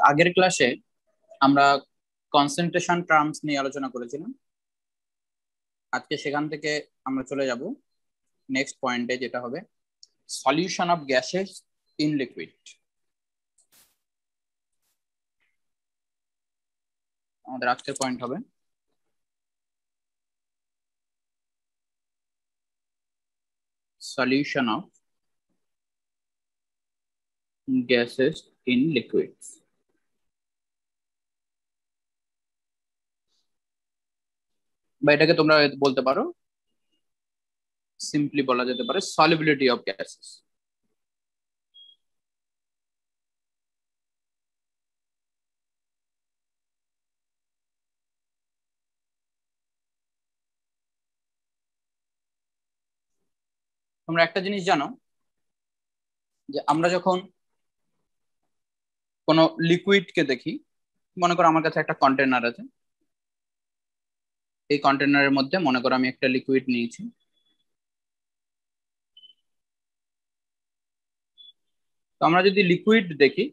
আগের ক্লাসে আমরা কনসেন্ট্রেশন টার্মস নিয়ে আলোচনা করেছিলাম। আজকে সেখান থেকে আমরা চলে যাব নেক্সট পয়েন্টে, যেটা হবে solution of gases in liquid. আমাদের আজকের পয়েন্ট হবে solution of gases in liquids. বা এটাকে তোমরা বলতে পারো, সিম্পলি বলা যেতে পারে সলিবিলিটি অফ গ্যাসেস। তোমরা একটা জিনিস জানো যে আমরা যখন কোনো লিকুইডকে দেখি, মনে করো আমার কাছে একটা কন্টেনার আছে, এই কন্টেনারের মধ্যে মনে করো আমি একটা লিকুইড নিয়েছি। তো আমরা যদি লিকুইড দেখি,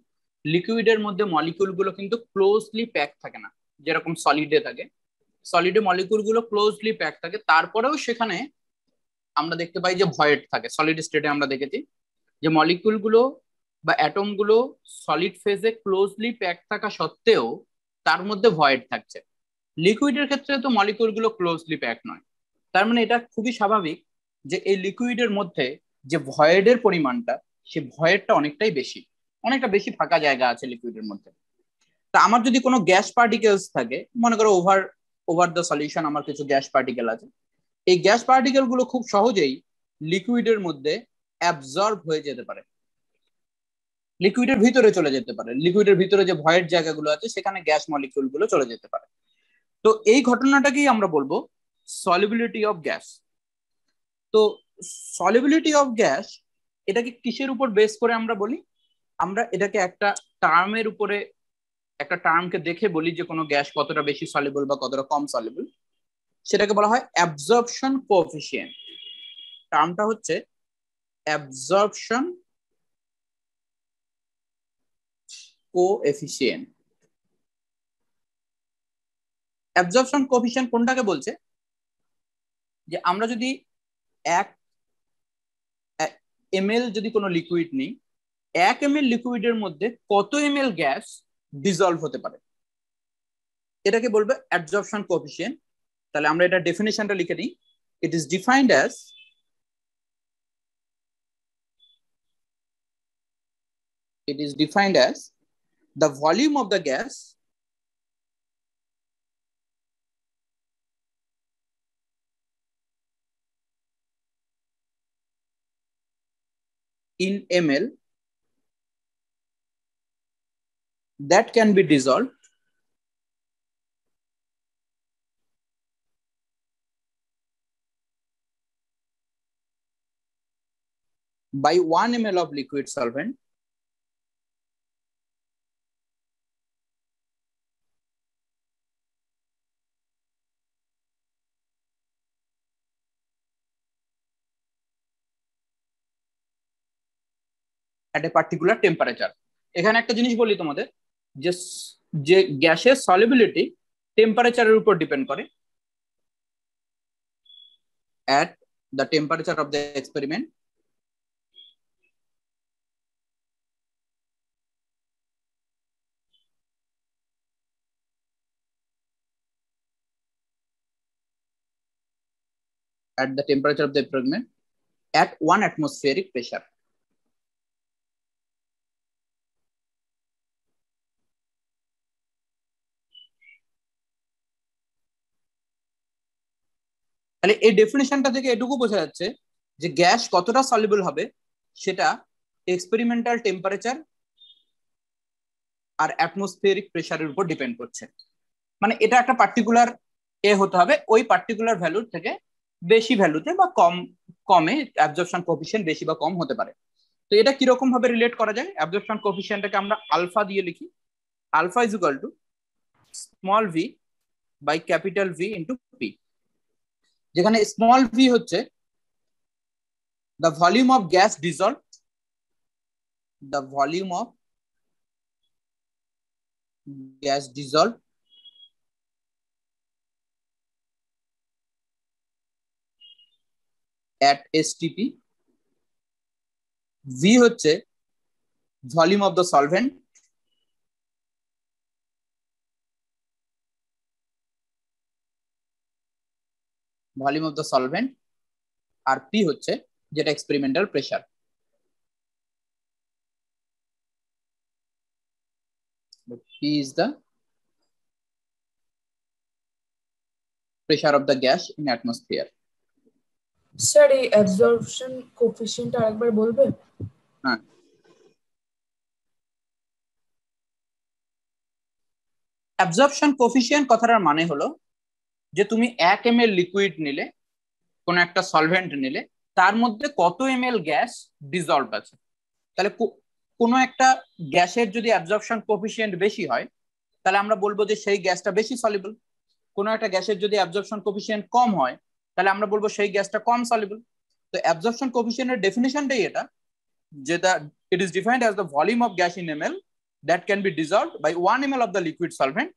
লিকুইডের মধ্যে মলিকিউল গুলো কিন্তু ক্লোজলি প্যাক থাকে না, যেরকম সলিডে থাকে। সলিডে মলিকিউল গুলো ক্লোজলি প্যাক থাকে, তারপরেও সেখানে আমরা দেখতে পাই যে ভয়েড থাকে। সলিড স্টেটে আমরা দেখেছি যে মলিকিউল গুলো বা অ্যাটম গুলো সলিড ফেজে ক্লোজলি প্যাক থাকা সত্ত্বেও তার মধ্যে ভয়েড থাকছে। লিকুইডের ক্ষেত্রে তো মলিকিউল গুলো ক্লোজলি প্যাক নয়, তার মানে এটা খুবই স্বাভাবিক যে এই লিকুইডের মধ্যে যে ভয়েডের পরিমাণটা, সে ভয়েডটা অনেকটা বেশি ফাঁকা জায়গা আছে লিকুইডের মধ্যে। তা আমার যদি কোনো গ্যাস পার্টিকেলস থাকে, মনে করো ওভার দ্য সলিউশন আমার কিছু গ্যাস পার্টিকেল আছে, এই গ্যাস পার্টিকেল গুলো খুব সহজেই লিকুইডের মধ্যে অ্যাবজর্ব হয়ে যেতে পারে, লিকুইডের ভিতরে চলে যেতে পারে। লিকুইডের ভিতরে যে ভয়েড জায়গাগুলো আছে সেখানে গ্যাস মলিকিউল গুলো চলে যেতে পারে। তো এই ঘটনাটাকেই আমরা বলবো সলিবিলিটি অফ গ্যাস। তো সলিবিলিটি অফ গ্যাস এটাকে কিসের উপর বেস করে আমরা বলি? আমরা এটাকে একটা টার্মের উপরে, একটা টার্মকে দেখে বলি যে কোনো গ্যাস কতটা বেশি সলিবল বা কতটা কম সলিবল। সেটাকে বলা হয় অ্যাবজর্পশন কোএফিসিয়েন্ট। টার্মটা হচ্ছে অ্যাবজর্পশন কোএফিসিয়েন্ট। অ্যাবজর্পশন কোএফিসিয়েন্ট কোনটাকে বলছে? যে আমরা যদি 1 ml যদি কোনো লিকুইড নিই, 1 ml লিকুইডের মধ্যে কত ml গ্যাস ডিজলভ হতে পারে, এটাকে বলবে অ্যাবজর্পশন কোএফিসিয়েন্ট। তাহলে আমরা এটা ডেফিনিশনটা লিখে নিই। It is defined as the volume of the gas in ml that can be dissolved by 1 ml of liquid solvent at a particular temperature. এখানে একটা জিনিস বলি তোমাদের, যে যে গ্যাসের সলিবিলিটি টেম্পারেচারের উপর ডিপেন্ড করে। at the temperature of the experiment at the temperature of the experiment at 1 atmospheric pressure. তাহলে এই ডেফিনেশনটা থেকে এটুকু বোঝা যাচ্ছে যে গ্যাস কতটা সলিবল হবে সেটা এক্সপেরিমেন্টাল টেম্পারেচার আর অ্যাটমসফিয়ারিক প্রেসারের উপর ডিপেন্ড করছে। মানে এটা একটা পার্টিকুলার হতে হবে, ওই পার্টিকুলার ভ্যালুর থেকে বেশি ভ্যালুতে বা কমে অ্যাবজর্পশন কোএফিসিয়েন্ট বেশি বা কম হতে পারে। তো এটা কিরকম ভাবে রিলেট করা যায়? অ্যাবজর্পশন কোএফিসিয়েন্টটাকে আমরা আলফা দিয়ে লিখি। Alpha is equal to small V by capital V into P, যেখানে স্মল ভি হচ্ছে the volume of gas dissolved, the volume of gas dissolve at STP, V হচ্ছে volume of the solvent, volume of the solvent, আর P হচ্ছে যেটা experimental pressure. P is the pressure of the gas in atmosphere. Sir এই absorption coefficient আরেকবার বলবে? হ্যাঁ, absorption coefficient কথাটার মানে হলো যে তুমি 1 ml লিকুইড নিলে, কোন একটা সলভেন্ট নিলে, তার মধ্যে কত ml গ্যাস ডিজলভ আছে। তাহলে কোনো একটা গ্যাসের যদি অ্যাবজর্পশন কোএফিসিয়েন্ট বেশি হয় তাহলে আমরা বলবো যে সেই গ্যাসটা বেশি সলিবল। কোনো একটা গ্যাসের যদি অ্যাবজর্পশন কোএফিসিয়েন্ট কম হয় তাহলে আমরা বলবো সেই গ্যাসটা কম সলিবল। তো অ্যাবজর্পশন কোএফিসিয়েন্টের ডেফিনিশনটাই এটা, যেটা it is defined as the volume of gas in ml that can be dissolved by 1 ml of the liquid solvent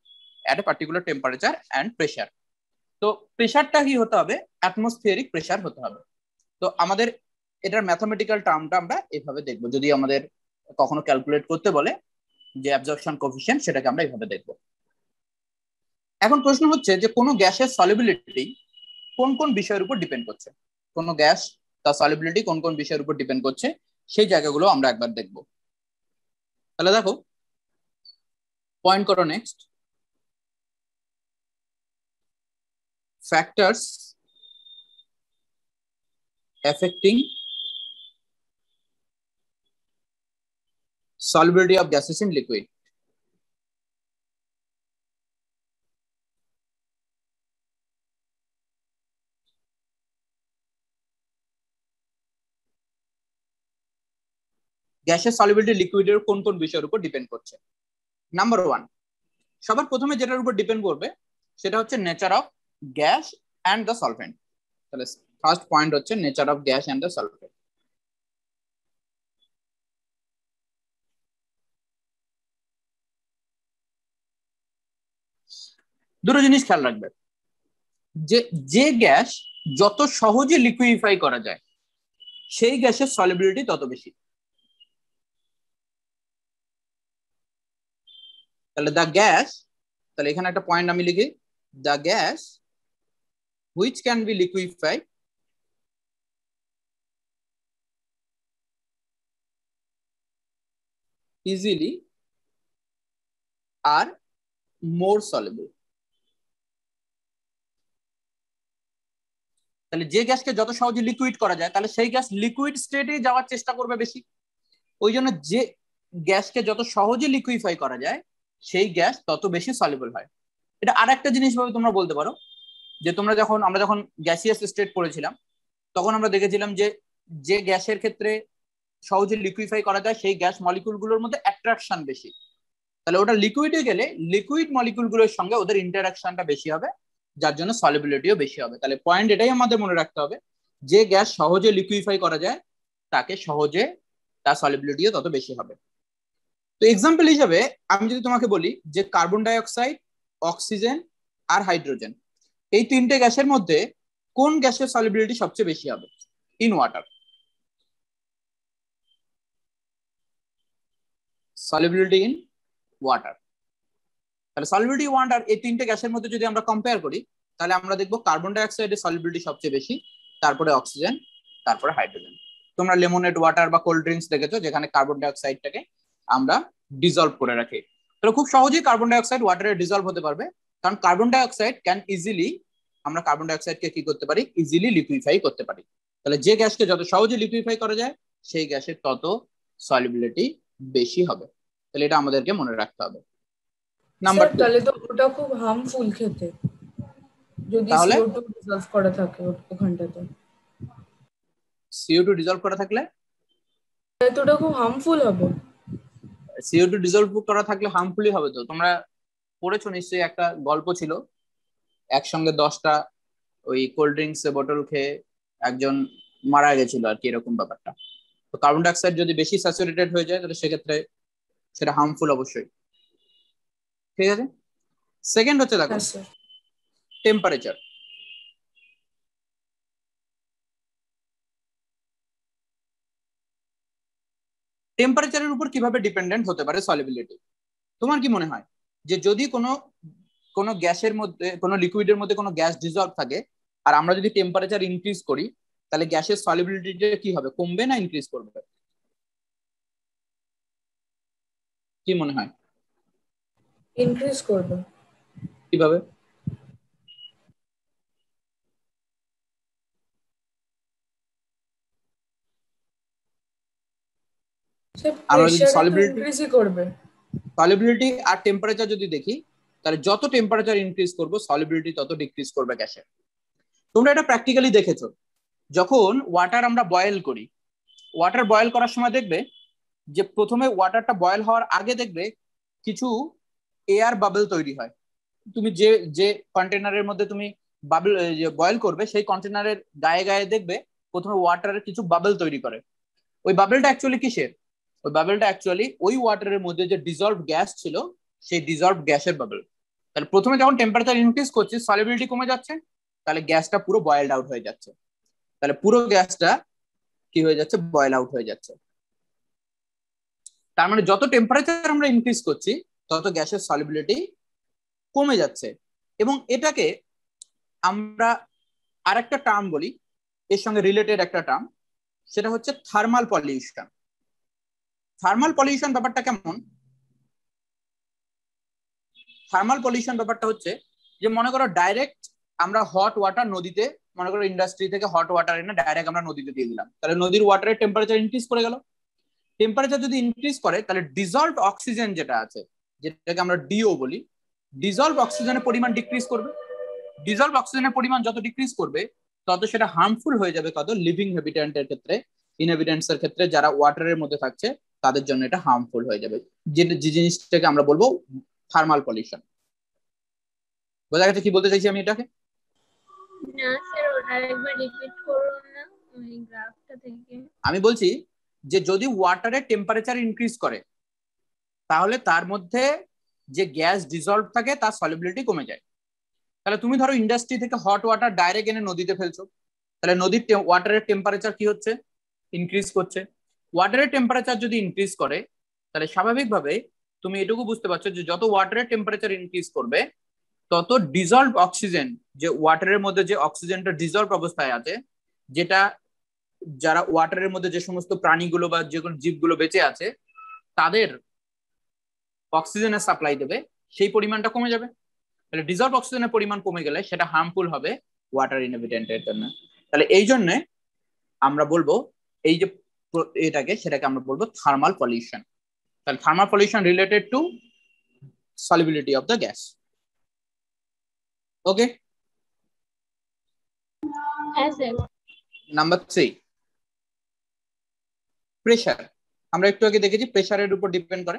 at a particular temperature and pressure. তো প্রেসারটা কি হতে হবে? অ্যাটমসফিয়ারিক প্রেসার হতে হবে। তো আমাদের এটার ম্যাথমেটিক্যাল টার্মটা আমরা এভাবে দেখবো, যদি আমাদের কখনো ক্যালকুলেট করতে বলে যে অ্যাবজর্পশন কোএফিসিয়েন্ট, সেটাকে আমরা এইভাবে দেখবো। এখন প্রশ্ন হচ্ছে যে কোনো গ্যাসের সলিবিলিটি কোন কোন বিষয়ের উপর ডিপেন্ড করছে, কোনো গ্যাস তার সলিবিলিটি কোন কোন বিষয়ের উপর ডিপেন্ড করছে, সেই জায়গাগুলো আমরা একবার দেখব। তাহলে দেখো, পয়েন্ট করো next, factors affecting solubility of gases in liquid. গ্যাসের সলিবিলিটি লিকুইডের কোন কোন বিষয়ের উপর ডিপেন্ড করছে। নাম্বার 1, সবার প্রথমে যেটার উপর ডিপেন্ড করবে সেটা হচ্ছে nature of gas and the solvent. তাহলে ফার্স্ট পয়েন্ট হচ্ছে nature of gas and the solvent. দুটো জিনিস খেয়াল রাখবে, যে যে গ্যাস যত সহজে লিকুইফাই করা যায় সেই গ্যাসের সলিবিলিটি তত বেশি। তাহলে দ্য গ্যাস, তাহলে এখানে একটা পয়েন্ট আমি লিখি, the gas which can be liquefied easily are more soluble. তাহলে যে গ্যাসকে যত সহজে লিকুইড করা যায় তাহলে সেই গ্যাস লিকুইড স্টেটে যাওয়ার চেষ্টা করবে বেশি। ওই জন্য যে গ্যাসকে যত সহজে লিকুইফাই করা যায় সেই গ্যাস তত বেশি সলিবল হয়। এটা আর একটা জিনিস ভাবে তোমরা বলতে পারো, যে আমরা যখন গ্যাসিয়াস স্টেট পড়েছিলাম তখন আমরা দেখেছিলাম যে যে গ্যাসের ক্ষেত্রে সহজে লিকুইফাই করা যায় সেই গ্যাস মলিকুলগুলোর মধ্যে অ্যাট্রাকশন বেশি। তাহলে ওটা লিকুইডে গেলে লিকুইড মলিকুলগুলোর সঙ্গে ওদের ইন্টারাকশনটা বেশি হবে, যার জন্য সলিবিলিটিও বেশি হবে। তাহলে পয়েন্ট এটাই আমাদের মনে রাখতে হবে, যে গ্যাস সহজে লিকুইফাই করা যায় তাকে সহজে তার সলিবিলিটিও তত বেশি হবে। তো এক্সাম্পল হিসাবে আমি যদি তোমাকে বলি যে কার্বন ডাই অক্সাইড, অক্সিজেন আর হাইড্রোজেন, এই তিনটে গ্যাসের মধ্যে কোন গ্যাসের সলিবিলিটি সবচেয়ে বেশি হবে in water? Solubility in water. তাহলে সলিবিলিটি ওয়াটার, এই তিনটে গ্যাসের মধ্যে যদি আমরা কম্পেয়ার করি তাহলে আমরা দেখবো কার্বন ডাই অক্সাইডের সলিবিলিটি সবচেয়ে বেশি, তারপরে অক্সিজেন, তারপরে হাইড্রোজেন। তোমরা লেমনেড ওয়াটার বা কোল্ড ড্রিঙ্কস দেখেছো যেখানে কার্বন ডাই অক্সাইডটাকে আমরা ডিজলভ করে রাখি। তাহলে খুব সহজেই কার্বন ডাই অক্সাইড ওয়াটারে ডিজলভ হতে পারবে, কারণ carbon dioxide can easily, আমরা কার্বন ডাই অক্সাইডকে কি করতে পারি, ইজিলি লিকুইফাই করতে পারি। তাহলে যে গ্যাসকে যত সহজে লিকুইফাই করা যায় সেই গ্যাসের তত সলিবিলিটি বেশি হবে। তাহলে এটা আমাদেরকে মনে রাখতে হবে। নাম্বার 2, তাহলে তো ওটা খুব হার্মফুল খেতে, যদি CO2 ডিজলভ করা থাকে ওখানটাতে। CO2 ডিজলভ করা থাকলে তো ওটা খুব হার্মফুল হবে। CO2 ডিজলভ করা থাকলে হার্মফুলই হবে। তো তোমরা পড়েছো নিশ্চয়ই, একটা গল্প ছিল, একসঙ্গে 10টা ওই কোল্ড ড্রিঙ্কস বোতল খেয়ে একজন মারা গেছিল আর কি, এরকম ব্যাপারটা। তো কার্বন ডাই অক্সাইড যদি বেশি স্যাচুরেটেড হয়ে যায় তাহলে সেক্ষেত্রে সেটা হার্মফুল অবশ্যই। ঠিক আছে। সেকেন্ড হচ্ছে দেখো হ্যাঁ স্যার। টেম্পারেচার। টেম্পারেচারের উপর কিভাবে ডিপেন্ডেন্ট হতে পারে সলিবিলিটি? তোমার কি মনে হয় যে যদি কোনো কোনো গ্যাসের মধ্যে, কোনো লিকুইডের মধ্যে কোনো গ্যাস ডিজলভ থাকে, আর আমরা যদি টেম্পারেচার ইনক্রিজ করি, তাহলে গ্যাসের সলিবিলিটিটা কি হবে, কমবে না ইনক্রিজ করবে? কি মনে হয়? ইনক্রিজ করবে। কিভাবে? সে আমরা যদি প্রেসারই তো ইনক্রিজই করবে। সলিবিলিটি আর টেম্পারেচার যদি দেখি, তাহলে যত টেম্পারেচার ইনক্রিজ করবো সলিবিলিটি তত ডিক্রিজ করবে গ্যাসের। তোমরা এটা প্র্যাকটিক্যালি দেখেছো, যখন ওয়াটার আমরা বয়েল করি, ওয়াটার বয়েল করার সময় দেখবে যে প্রথমে ওয়াটারটা বয়েল হওয়ার আগে দেখবে কিছু এয়ার বাবল তৈরি হয়। তুমি যে যে কন্টেনারের মধ্যে তুমি বাবল বয়েল করবে, সেই কন্টেনারের গায়ে গায়ে দেখবে প্রথমে ওয়াটারের কিছু বাবল তৈরি করে। ওই বাবলটা অ্যাকচুয়ালি কিসের? ওই বাবলটা অ্যাকচুয়ালি ওই ওয়াটারের মধ্যে যে ডিজলভ গ্যাস ছিল, সেই ডিজলভ গ্যাসের বাবল। তাহলে প্রথমে যখন টেম্পারেচার ইনক্রিজ করছে, সলিবিলিটি কমে যাচ্ছে, তাহলে গ্যাসটা পুরো বয়েলড আউট হয়ে যাচ্ছে। তাহলে পুরো গ্যাসটা কি হয়ে যাচ্ছে, বয়েল আউট হয়ে যাচ্ছে। তার মানে যত টেম্পারেচার আমরা ইনক্রিজ করছি, তত গ্যাসের সলিবিলিটি কমে যাচ্ছে। এবং এটাকে আমরা আরেকটা টার্ম বলি, এর সঙ্গে রিলেটেড একটা টার্ম, সেটা হচ্ছে থার্মাল পলিউশন। থার্মাল পলিউশন ব্যাপারটা কেমন? থার্মাল পলিউশন ব্যাপারটা হচ্ছে যে মনে করো ডাইরেক্ট আমরা হট ওয়াটার নদীতে, মনে করো ইন্ডাস্ট্রি থেকে হট ওয়াটার এনে ডাইরেক্ট আমরা নদীতে দিয়ে দিলাম, তাহলে নদীর ওয়াটারের টেম্পারেচার ইনক্রিজ করে গেল। টেম্পারেচার যদি ইনক্রিজ করে, তাহলে ডিজলভ অক্সিজেন যেটা আছে, যেটাকে আমরা ডিও বলি, ডিজলভ অক্সিজেনের পরিমাণ ডিক্রিজ করবে। ডিজলভ অক্সিজেনের পরিমাণ যত ডিক্রিজ করবে, তত সেটা হার্মফুল হয়ে যাবে কত লিভিং হ্যাবিট্যান্টের ক্ষেত্রে, ইনহ্যাবিট্যান্টস এর ক্ষেত্রে, যারা ওয়াটারের মধ্যে থাকছে তাদের জন্য এটা হার্মফুল হয়ে যাবে। যে জিনিসটাকে আমরা বলবো থার্মাল পলিউশন। বোঝা গেছে কি বলতে চাইছি আমি এটাকে? না স্যার, ওটা আরেকবার রিপিট করুন না ওই গ্রাফটা থেকে। আমি বলছি যে যদি ওয়াটারের টেম্পারেচার ইনক্রিজ করে, তাহলে তার মধ্যে যে গ্যাস ডিজলভ থাকে তার সলিবিলিটি কমে যায়। তাহলে তুমি ধরো ইন্ডাস্ট্রি থেকে হট ওয়াটার ডাইরেক্ট এনে নদীতে ফেলছো, তাহলে নদীর ওয়াটারের টেম্পারেচার কি হচ্ছে, ইনক্রিজ করছে। ওয়াটারের টেম্পারেচার যদি ইনক্রিজ করে, তাহলে স্বাভাবিকভাবে তুমি এটুকু বুঝতে পারছো যে যত ওয়াটারের টেম্পারেচার ইনক্রিজ করবে, তত ডিজলভ অক্সিজেন, যে ওয়াটারের মধ্যে যে অক্সিজেনটা ডিজলভ অবস্থায় আছে, যেটা যারা ওয়াটারের মধ্যে যে সমস্ত প্রাণীগুলো বা যে কোনো জীবগুলো বেঁচে আছে তাদের অক্সিজেনের সাপ্লাই দেবে, সেই পরিমাণটা কমে যাবে। তাহলে ডিজলভ অক্সিজেনের পরিমাণ কমে গেলে সেটা হার্মফুল হবে ওয়াটার ইনহ্যাবিট্যান্টের জন্য। তাহলে এই জন্য আমরা বলবো এই যে সেটাকে আমরা বলবো থার্মাল পলিউশন। তাহলে thermal pollution related to solubility of the gas. Okay. হ্যাঁ স্যার। Number 3, pressure. আমরা একটু আগে দেখেছি প্রেসারের উপর ডিপেন্ড করে।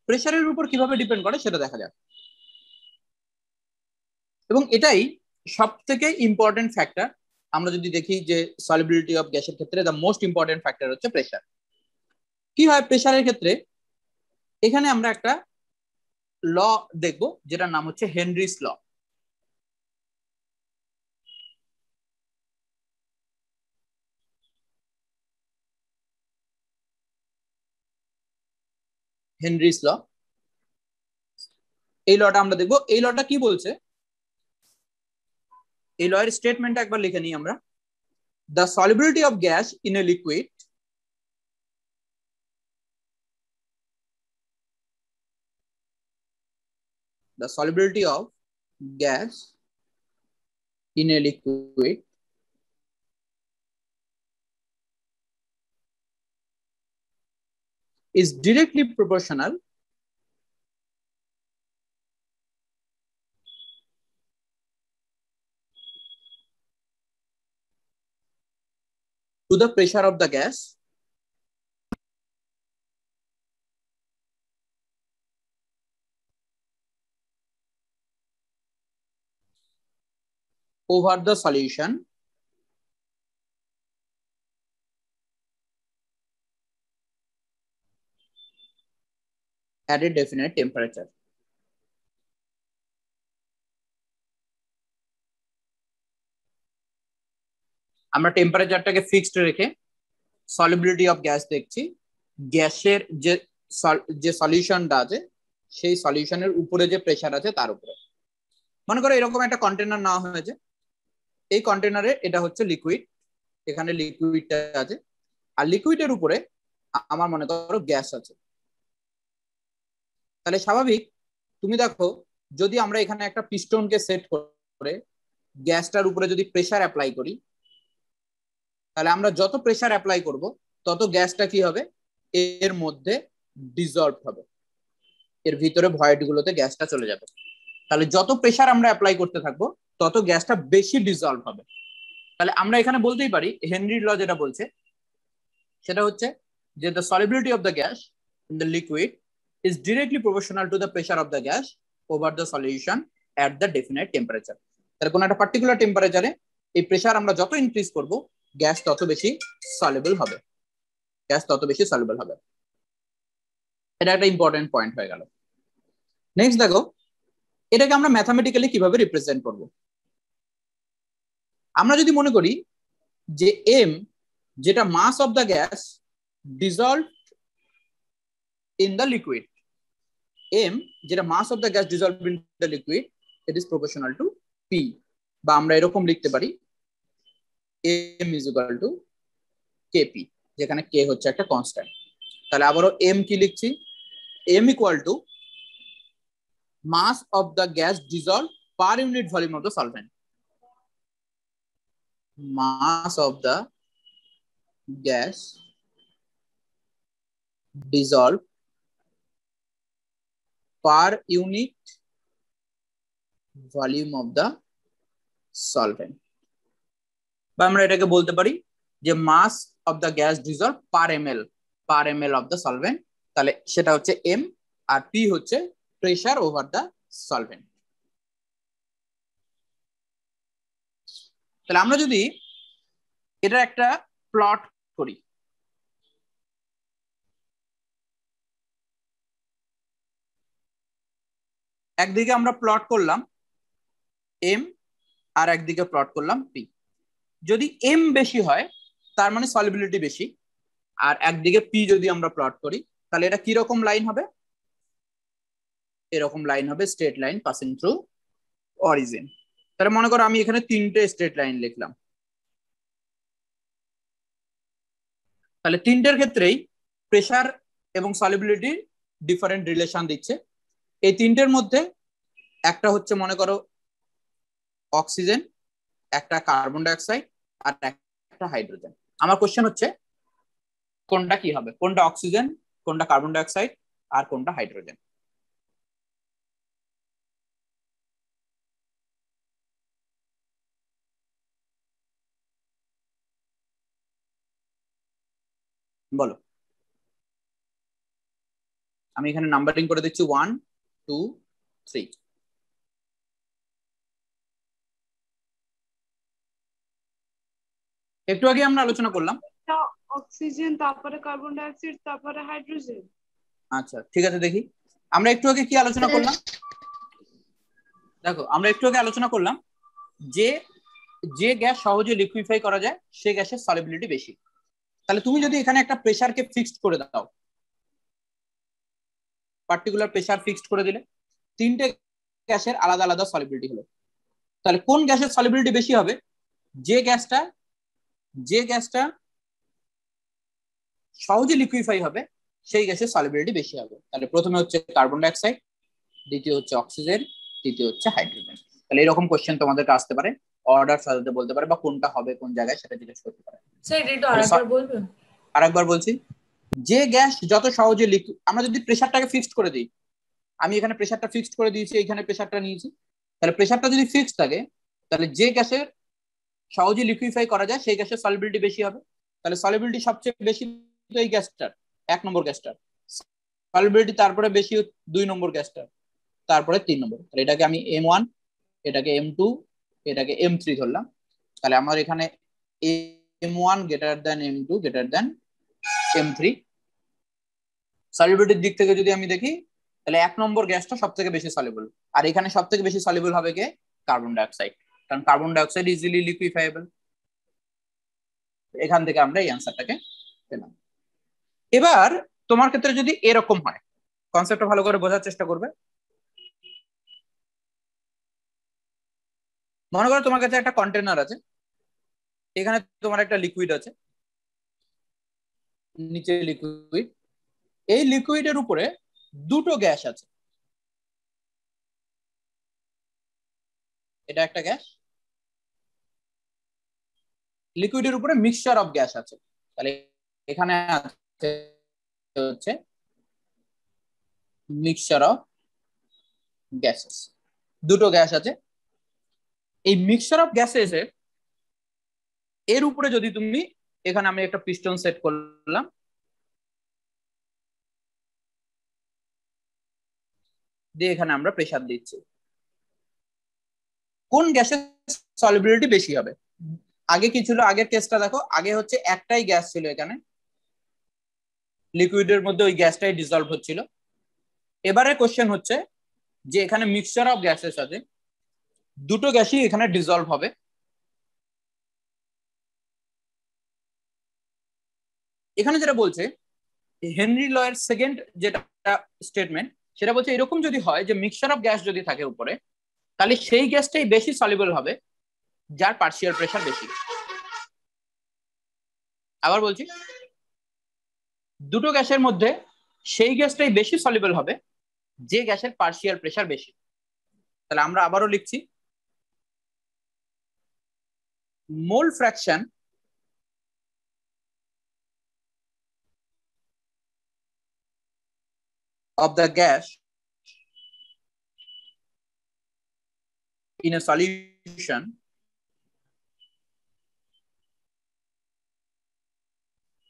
প্রেসারের উপর কিভাবে ডিপেন্ড করে সেটা দেখা যাক। এবং এটাই সব থেকে ইম্পর্টেন্ট ফ্যাক্টর। আমরা যদি দেখি যে সলিবিলিটি অফ গ্যাসের ক্ষেত্রে দ্য মোস্ট ইম্পর্টেন্ট ফ্যাক্টর হচ্ছে প্রেসার। কি হয় প্রেসারের ক্ষেত্রে? এখানে আমরা একটা ল দেখব যেটার নাম হচ্ছে হেনরিস ল। হেনরিস ল, এই লটা আমরা দেখবো। এই লটা কি বলছে, এই লয়ের স্টেটমেন্টটা একবার লিখে নিই আমরা। The solubility of gas in a liquid the solubility of gas in a liquid is directly proportional to the pressure of the gas over the solution at a definite temperature. আমরা টেম্পারেচারটাকে ফিক্সড রেখে solubility of gas দেখছি, গ্যাসের যে সলিউশনটা আছে সেই সলিউশনের উপরে যে প্রেসার আছে তার উপরে। মনে করো এরকম একটা কন্টেনার নেওয়া হয়েছে, এই কন্টেনারে এটা হচ্ছে লিকুইড, এখানে লিকুইডটা আছে, আর লিকুইডের উপরে আমার মনে করো গ্যাস আছে। তাহলে স্বাভাবিক তুমি দেখো যদি আমরা এখানে একটা পিস্টনকে সেট করে গ্যাসটার উপরে যদি প্রেসার অ্যাপ্লাই করি, তাহলে আমরা যত প্রেসার অ্যাপ্লাই করব তত গ্যাসটা কি হবে, এর মধ্যে ডিজলভ হবে, এর ভিতরে ভয়েড গুলোতে গ্যাসটা চলে যাবে। তাহলে যত প্রেসার আমরা অ্যাপ্লাই করতে থাকবো তত গ্যাসটা বেশি ডিজলভ হবে। তাহলে আমরা এখানে বলতেই পারি হেনরির ল যেটা বলছে সেটা হচ্ছে যে the solubility of the gas in the liquid is directly proportional to the pressure of the gas over the solution at the definite temperature. তাহলে কোন একটা পার্টিকুলার টেম্পারেচারে এই প্রেসার আমরা যত ইনক্রিজ করব গ্যাস তত বেশি সলিবল হবে, গ্যাস তত বেশি সলিবল হবে। এটা একটা ইম্পর্টেন্ট পয়েন্ট হয়ে গেল। নেক্সট দেখো এটাকে আমরা ম্যাথমেটিক্যালি কিভাবে রিপ্রেজেন্ট করব। আমরা যদি মনে করি যে m যেটা mass of the gas dissolved in the liquid, m যেটা mass of the gas dissolved in the liquid, it is proportional to p, বা আমরা এরকম লিখতে পারি m is equal to kp, যেখানে k হচ্ছে একটা কনস্ট্যান্ট। তাহলে আবারও m কি লিখছি, m equal to mass of the gas dissolved per unit volume of the solvent, mass of the gas dissolved per unit volume of the solvent, বা আমরা এটাকে বলতে পারি যে mass of the gas dissolved per ml of the solvent। তাহলে সেটা হচ্ছে m, আর p হচ্ছে pressure over the solvent। তাহলে আমরা যদি এটা একটা প্লট করি, একদিকে আমরা প্লট করলাম m আর একদিকে প্লট করলাম p। যদি m বেশি হয় তার মানে সলিবিলিটি বেশি, আর একদিকে p যদি আমরা প্লট করি তাহলে এটা কি রকম লাইন হবে, এরকম লাইন হবে, straight line passing through origin. তাহলে মনে করো আমি এখানে তিনটে স্ট্রেট লাইন লিখলাম, তাহলে তিনটের ক্ষেত্রেই প্রেসার এবং সলিবিলিটি ডিফারেন্ট রিলেশন দিচ্ছে। এই তিনটের মধ্যে একটা হচ্ছে মনে করো অক্সিজেন, একটা কার্বন ডাইঅক্সাইড, আর একটা হাইড্রোজেন। আমার কোশ্চেন হচ্ছে কোনটা কি হবে, কোনটা অক্সিজেন, কোনটা কার্বন ডাইঅক্সাইড, আর কোনটা হাইড্রোজেন। বলো, আমি এখানে নাম্বারিং করে দিচ্ছি 1 2 3। একটু আগে আমরা আলোচনা করলাম অক্সিজেন, তারপরে কার্বন ডাইঅক্সাইড, তারপরে হাইড্রোজেন। আচ্ছা ঠিক আছে, দেখি আমরা একটু আগে কি আলোচনা করলাম। দেখো আমরা একটু আগে আলোচনা করলাম যে যে গ্যাস সহজে লিকুইফাই করা যায় সে গ্যাসের সলিবিলিটি বেশি। তাহলে তুমি যদি এখানে একটা প্রেসারকে ফিক্সড করে দাও, পার্টিকুলার প্রেসার ফিক্সড করে দিলে, তিনটে গ্যাসের আলাদা আলাদা সলিবিলিটি হলো, তাহলে কোন গ্যাসের সলিবিলিটি বেশি হবে, যে গ্যাসটা সহজে লিকুইফাই হবে সেই গ্যাসের সলিবিলিটি বেশি হবে। তাহলে প্রথমে হচ্ছে কার্বন ডাইঅক্সাইড, দ্বিতীয় হচ্ছে অক্সিজেন, তৃতীয় হচ্ছে হাইড্রোজেন। তাহলে এরকম কোশ্চেন তোমাদেরকে আসতে পারে, অর্ডার সাজাতে বলতে পারে, বা কোনটা হবে কোন জায়গায় সেটা জিজ্ঞেস করতে পারে। স্যার এটা আরেকবার বলবেন? আরেকবার বলছি, যে গ্যাস যত সহজে আমরা যদি প্রেসারটাকে ফিক্সড করে দিই, আমি এখানে প্রেসারটা ফিক্সড করে দিয়েছি, এখানে প্রেসারটা নিয়েছি, তাহলে প্রেসারটা যদি ফিক্সড থাকে তাহলে যে গ্যাসের সহজে লিকুইফাই করা যায় সেই গ্যাসের সলিবিলিটি বেশি হবে। তাহলে সলিবিলিটি সবচেয়ে বেশি তো এই গ্যাসটার, 1 নম্বর গ্যাসটার সলিবিলিটি, তারপরে বেশি 2 নম্বর গ্যাসটার, তারপরে 3 নম্বর। তাহলে এটাকে আমি m1, এটাকে m2, এটাকে m3 ধরলাম। তাহলে আমার এখানে m1 greater than m2 greater than m3। সলিবিলিটির দিক থেকে যদি আমি দেখি তাহলে 1 নম্বর গ্যাসটা সব থেকে বেশি সলিউবল, আর এখানে সব থেকে বেশি সলিউবল হবে কে? কার্বন ডাইঅক্সাইড, কারণ কার্বন ডাইঅক্সাইড ইজিলি লিকুইফাইবল। এখান থেকে আমরা এই অ্যান্সারটাকে পেলাম। এবার তোমার ক্ষেত্রে যদি এরকম হয়, কনসেপ্টটা ভালো করে বোঝার চেষ্টা করবে। মনে করো তোমার কাছে একটা কন্টেনার আছে, এখানে তোমার একটা লিকুইড আছে, নিচে লিকুইড, এই লিকুইডের উপরে দুটো গ্যাস আছে, এটা একটা গ্যাস, লিকুইডের উপরে মিক্সচার অফ গ্যাস আছে। তাহলে এখানে আছে হচ্ছে মিক্সচার অফ গ্যাসেস, দুটো গ্যাস আছে। এই মিক্সচার অফ গ্যাসেস এর উপরে যদি তুমি, এখানে আমি একটা পিস্টন সেট করলাম, দিয়ে এখানে আমরা প্রেসার দিচ্ছি, কোন গ্যাসের সলিবিলিটি বেশি হবে? আগে কি ছিল? আগের কেসটা দেখো, আগে হচ্ছে একটাই গ্যাস ছিল এখানে, লিকুইডের মধ্যে ওই গ্যাসটাই ডিসলভ হচ্ছিল। এবারে কোশ্চেন হচ্ছে যে এখানে মিক্সচার অফ গ্যাসেস আছে, দুটো গ্যাসই এখানে ডিসলভ হবে। এখানে যেটা বলছে হেনরি ল এর সেকেন্ড যেটা স্টেটমেন্ট, সেটা বলছে এরকম যদি হয় যে মিক্সচার অফ গ্যাস যদি থাকে উপরে, তাহলে সেই গ্যাসটাই বেশি সলিউবল হবে যার পার্শিয়াল প্রেসার বেশি। আবার বলছি, দুটো গ্যাসের মধ্যে সেই গ্যাসটাই বেশি সলিউবল হবে যে গ্যাসের পার্শিয়াল প্রেসার বেশি। তাহলে আমরা আবারও লিখছি, মোল fraction of the gas in a solution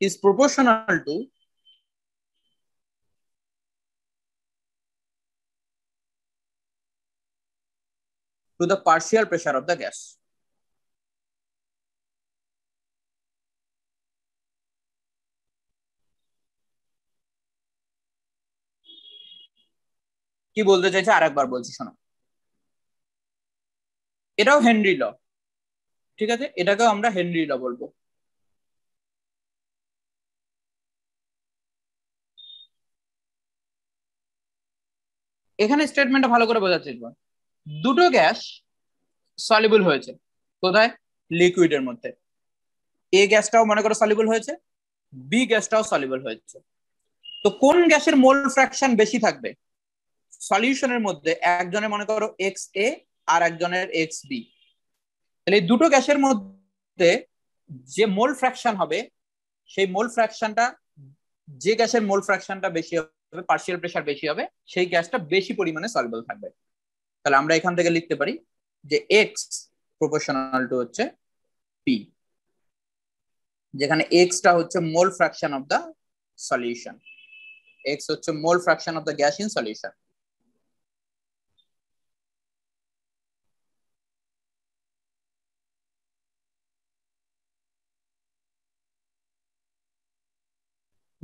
is proportional to the partial pressure of the gas. কি বলতে চাইছে আরেকবার বলছি শোনো, এটাও হেনরি ল, ঠিক আছে, এটাকেও আমরা হেনরি ল বলবো। এখানে স্টেটমেন্টটা ভালো করে বোঝার চেষ্টা করো, দুটো গ্যাস সলিউবল হয়েছে কোথায়? লিকুইডের মধ্যে। এ গ্যাসটাও মনে করো সলিউবল হয়েছে, বি গ্যাসটাও সলিউবল হয়েছে। তো কোন গ্যাসের মোল ফ্র্যাকশন বেশি থাকবে সলিউশনের মধ্যে? একজনের মনে করো এক্স এ আর একজনের এক্স বি, তাহলে এই দুটো গ্যাসের মধ্যে যে মোল ফ্র্যাকশন হবে, সেই মোল ফ্র্যাকশনটা, যে গ্যাসের মোল ফ্র্যাকশনটা বেশি হবে, পার্শিয়াল প্রেসার বেশি হবে, সেই গ্যাসটা বেশি পরিমাণে সলিউবল থাকবে। তাহলে আমরা এখান থেকে লিখতে পারি যে এক্স প্রপোর্শনাল টু হচ্ছে পি, যেখানে এক্সটা হচ্ছে mole fraction of the solution, x হচ্ছে mole fraction of the gas in solution.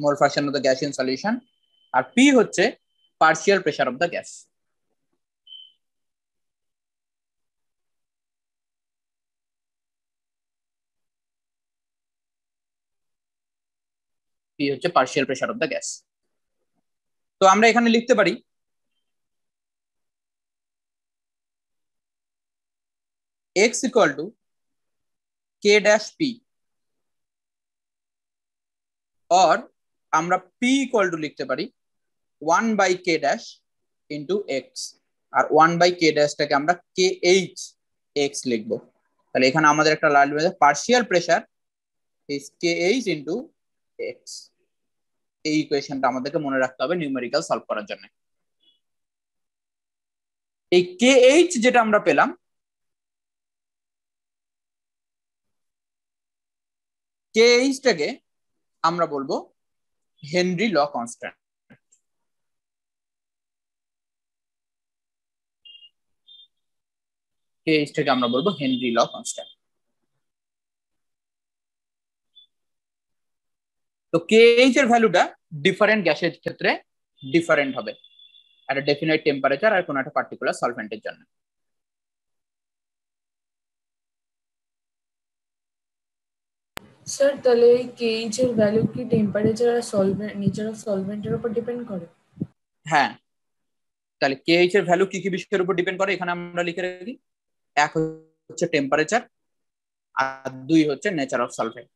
Mole fraction of the gas in solution, আর পি হচ্ছে partial pressure of the gas. P হচ্ছে partial pressure of the gas. তো আমরা এখানে লিখতে পারি x equal to k dash p, or আমরা p equal to লিখতে পারি 1 by k dash into x, R 1 by k dash টাকে আমরা kh x লিখবো। তাহলে এখানে আমাদের একটা লাইন রয়েছে, partial pressure is kh into x। এই ইকুয়েশনটা আমাদেরকে মনে রাখতে হবে নিউমেরিক্যাল সলভ করার জন্য। এই kh যেটা আমরা পেলাম, kh টাকে আমরা বলবো হেনরি ল কনস্ট্যান্ট। kh টাকে আমরা বলবো হেনরি ল কনস্ট্যান্ট। তো kh এর ভ্যালুটা ডিফারেন্ট গ্যাসের ক্ষেত্রে ডিফারেন্ট হবে। একটা ডেফিনাইট টেম্পারেচার আর কোনো একটা পার্টিকুলার সলভেন্টের জন্য। স্যার তাহলে এই কেএইচ এর ভ্যালু কি টেম্পারেচার আর সলভেন্ট নেচার অফ সলভেন্টের উপর ডিপেন্ড করে? হ্যাঁ, তাহলে কেএইচ এর ভ্যালু কি কি বিষয়ের উপর ডিপেন্ড করে এখানে আমরা লিখে রাখি। এক হচ্ছে টেম্পারেচার, আর দুই হচ্ছে নেচার অফ সলভেন্ট।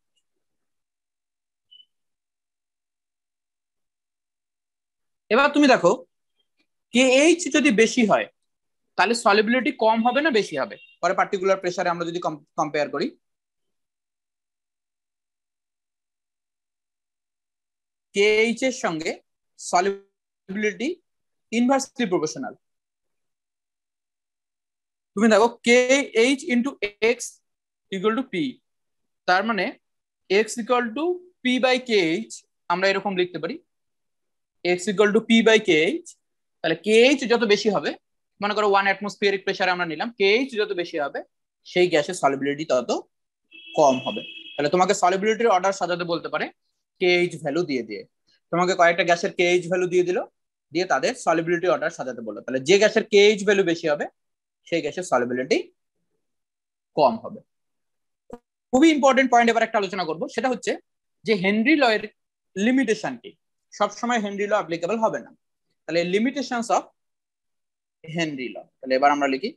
এবার তুমি দেখো কেএইচ যদি বেশি হয় তাহলে সলিবিলিটি কম হবে না বেশি হবে? পরে পার্টিকুলার প্রেসারে আমরা যদি কম্পেয়ার করি, কেএইচ এর সঙ্গে সলিবিলিটি ইনভার্সলি প্রপোর্শনাল। তুমি দেখো KH into X equal to P, তার মানে X equal to P by KH আমরা এরকম লিখতে পারি, X equal to P by KH. তাহলে কেএইচ যত বেশি হবে, মনে করো 1 অ্যাটমসফিয়ারিক প্রেসারে আমরা নিলাম, কেএইচ যত বেশি হবে সেই গ্যাসের সলিবিলিটি তত কম হবে। তাহলে তোমাকে সলিবিলিটির অর্ডার সাজাতে বলতে পারে কেএইচ ভ্যালু দিয়ে দিয়ে। তোমাকে কয়েকটা গ্যাসের কেএইচ ভ্যালু দিয়ে দিল, দিয়ে তাদের সলিবিলিটি অর্ডার সাজাতে বললো। তাহলে যে গ্যাসের কেএইচ ভ্যালু বেশি হবে সেই গ্যাসের সলিবিলিটি কম হবে। খুবই ইম্পর্টেন্ট পয়েন্ট এবার একটা আলোচনা করব, সেটা হচ্ছে যে হেনরি ল এর লিমিটেশন কি। সবসময় হেনরি ল অ্যাপ্লিকেবল হবে না। তাহলে লিমিটেশনস অফ হেনরি ল, তাহলে এবার আমরা লিখি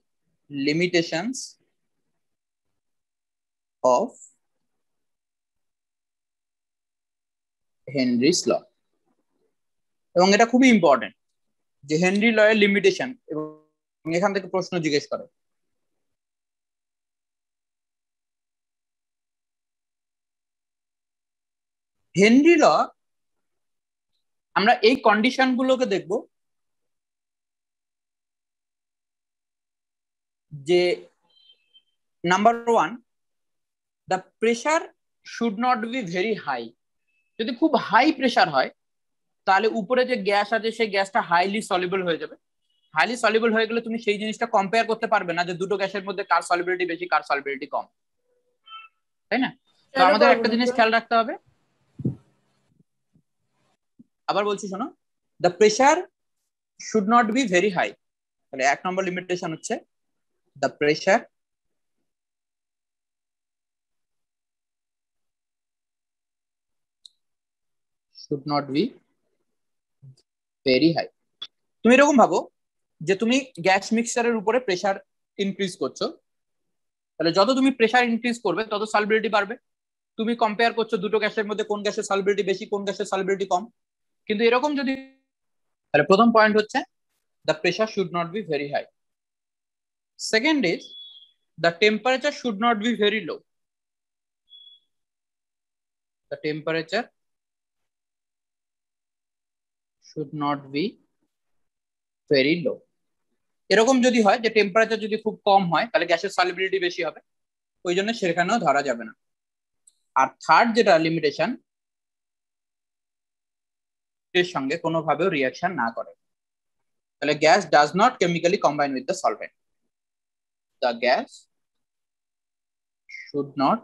লিমিটেশনস অফ হেনরিস ল। এবং এটা খুবই ইম্পর্টেন্ট যে হেনরি ল এর লিমিটেশন, এবং এখান থেকে প্রশ্ন জিজ্ঞেস করে। হেনরি ল আমরা এই কন্ডিশন গুলোকে দেখব যে number 1, the pressure should not be very high. যদি খুব হাই প্রেসার হয় তাহলে উপরে যে গ্যাস আছে সেই গ্যাসটা হাইলি সলিবল হয়ে যাবে। হাইলি সলিবল হয়ে গেলে তুমি সেই জিনিসটা কম্পেয়ার করতে পারবে না যে দুটো গ্যাসের মধ্যে কার সলিবিলিটি বেশি কার সলিবিলিটি কম, তাই না? তো আমাদের একটা জিনিস খেয়াল রাখতে হবে, আবার বলছি শোনো, the pressure should not be very high. তাহলে 1 নম্বর লিমিটেশন হচ্ছে the pressure should not be very high. তুমি এরকম ভাবো যে তুমি গ্যাস মিক্সচারের উপরে প্রেসার ইনক্রিজ করছো, তাহলে যত তুমি প্রেসার ইনক্রিজ করবে তত সলিবিলিটি বাড়বে। তুমি কম্পেয়ার করছো দুটো গ্যাসের মধ্যে কোন গ্যাসের সলিবিলিটি বেশি কোন গ্যাসের সলিবিলিটি কম। কিন্তু এরকম যদি, তাহলে প্রথম পয়েন্ট হচ্ছে the pressure should not be very high. Second is the temperature should not be very low. The temperature should not be very low. এরকম যদি হয় যে টেম্পারেচার যদি খুব কম হয় তাহলে গ্যাসের সলিবিলিটি বেশি হবে, ওই জন্য সেখানেও ধরা যাবে না। আর থার্ড যেটা লিমিটেশন, এর সঙ্গে কোনোভাবেও রিয়াকশন না করে। তাহলে gas does not chemically combine with the solvent. The gas should not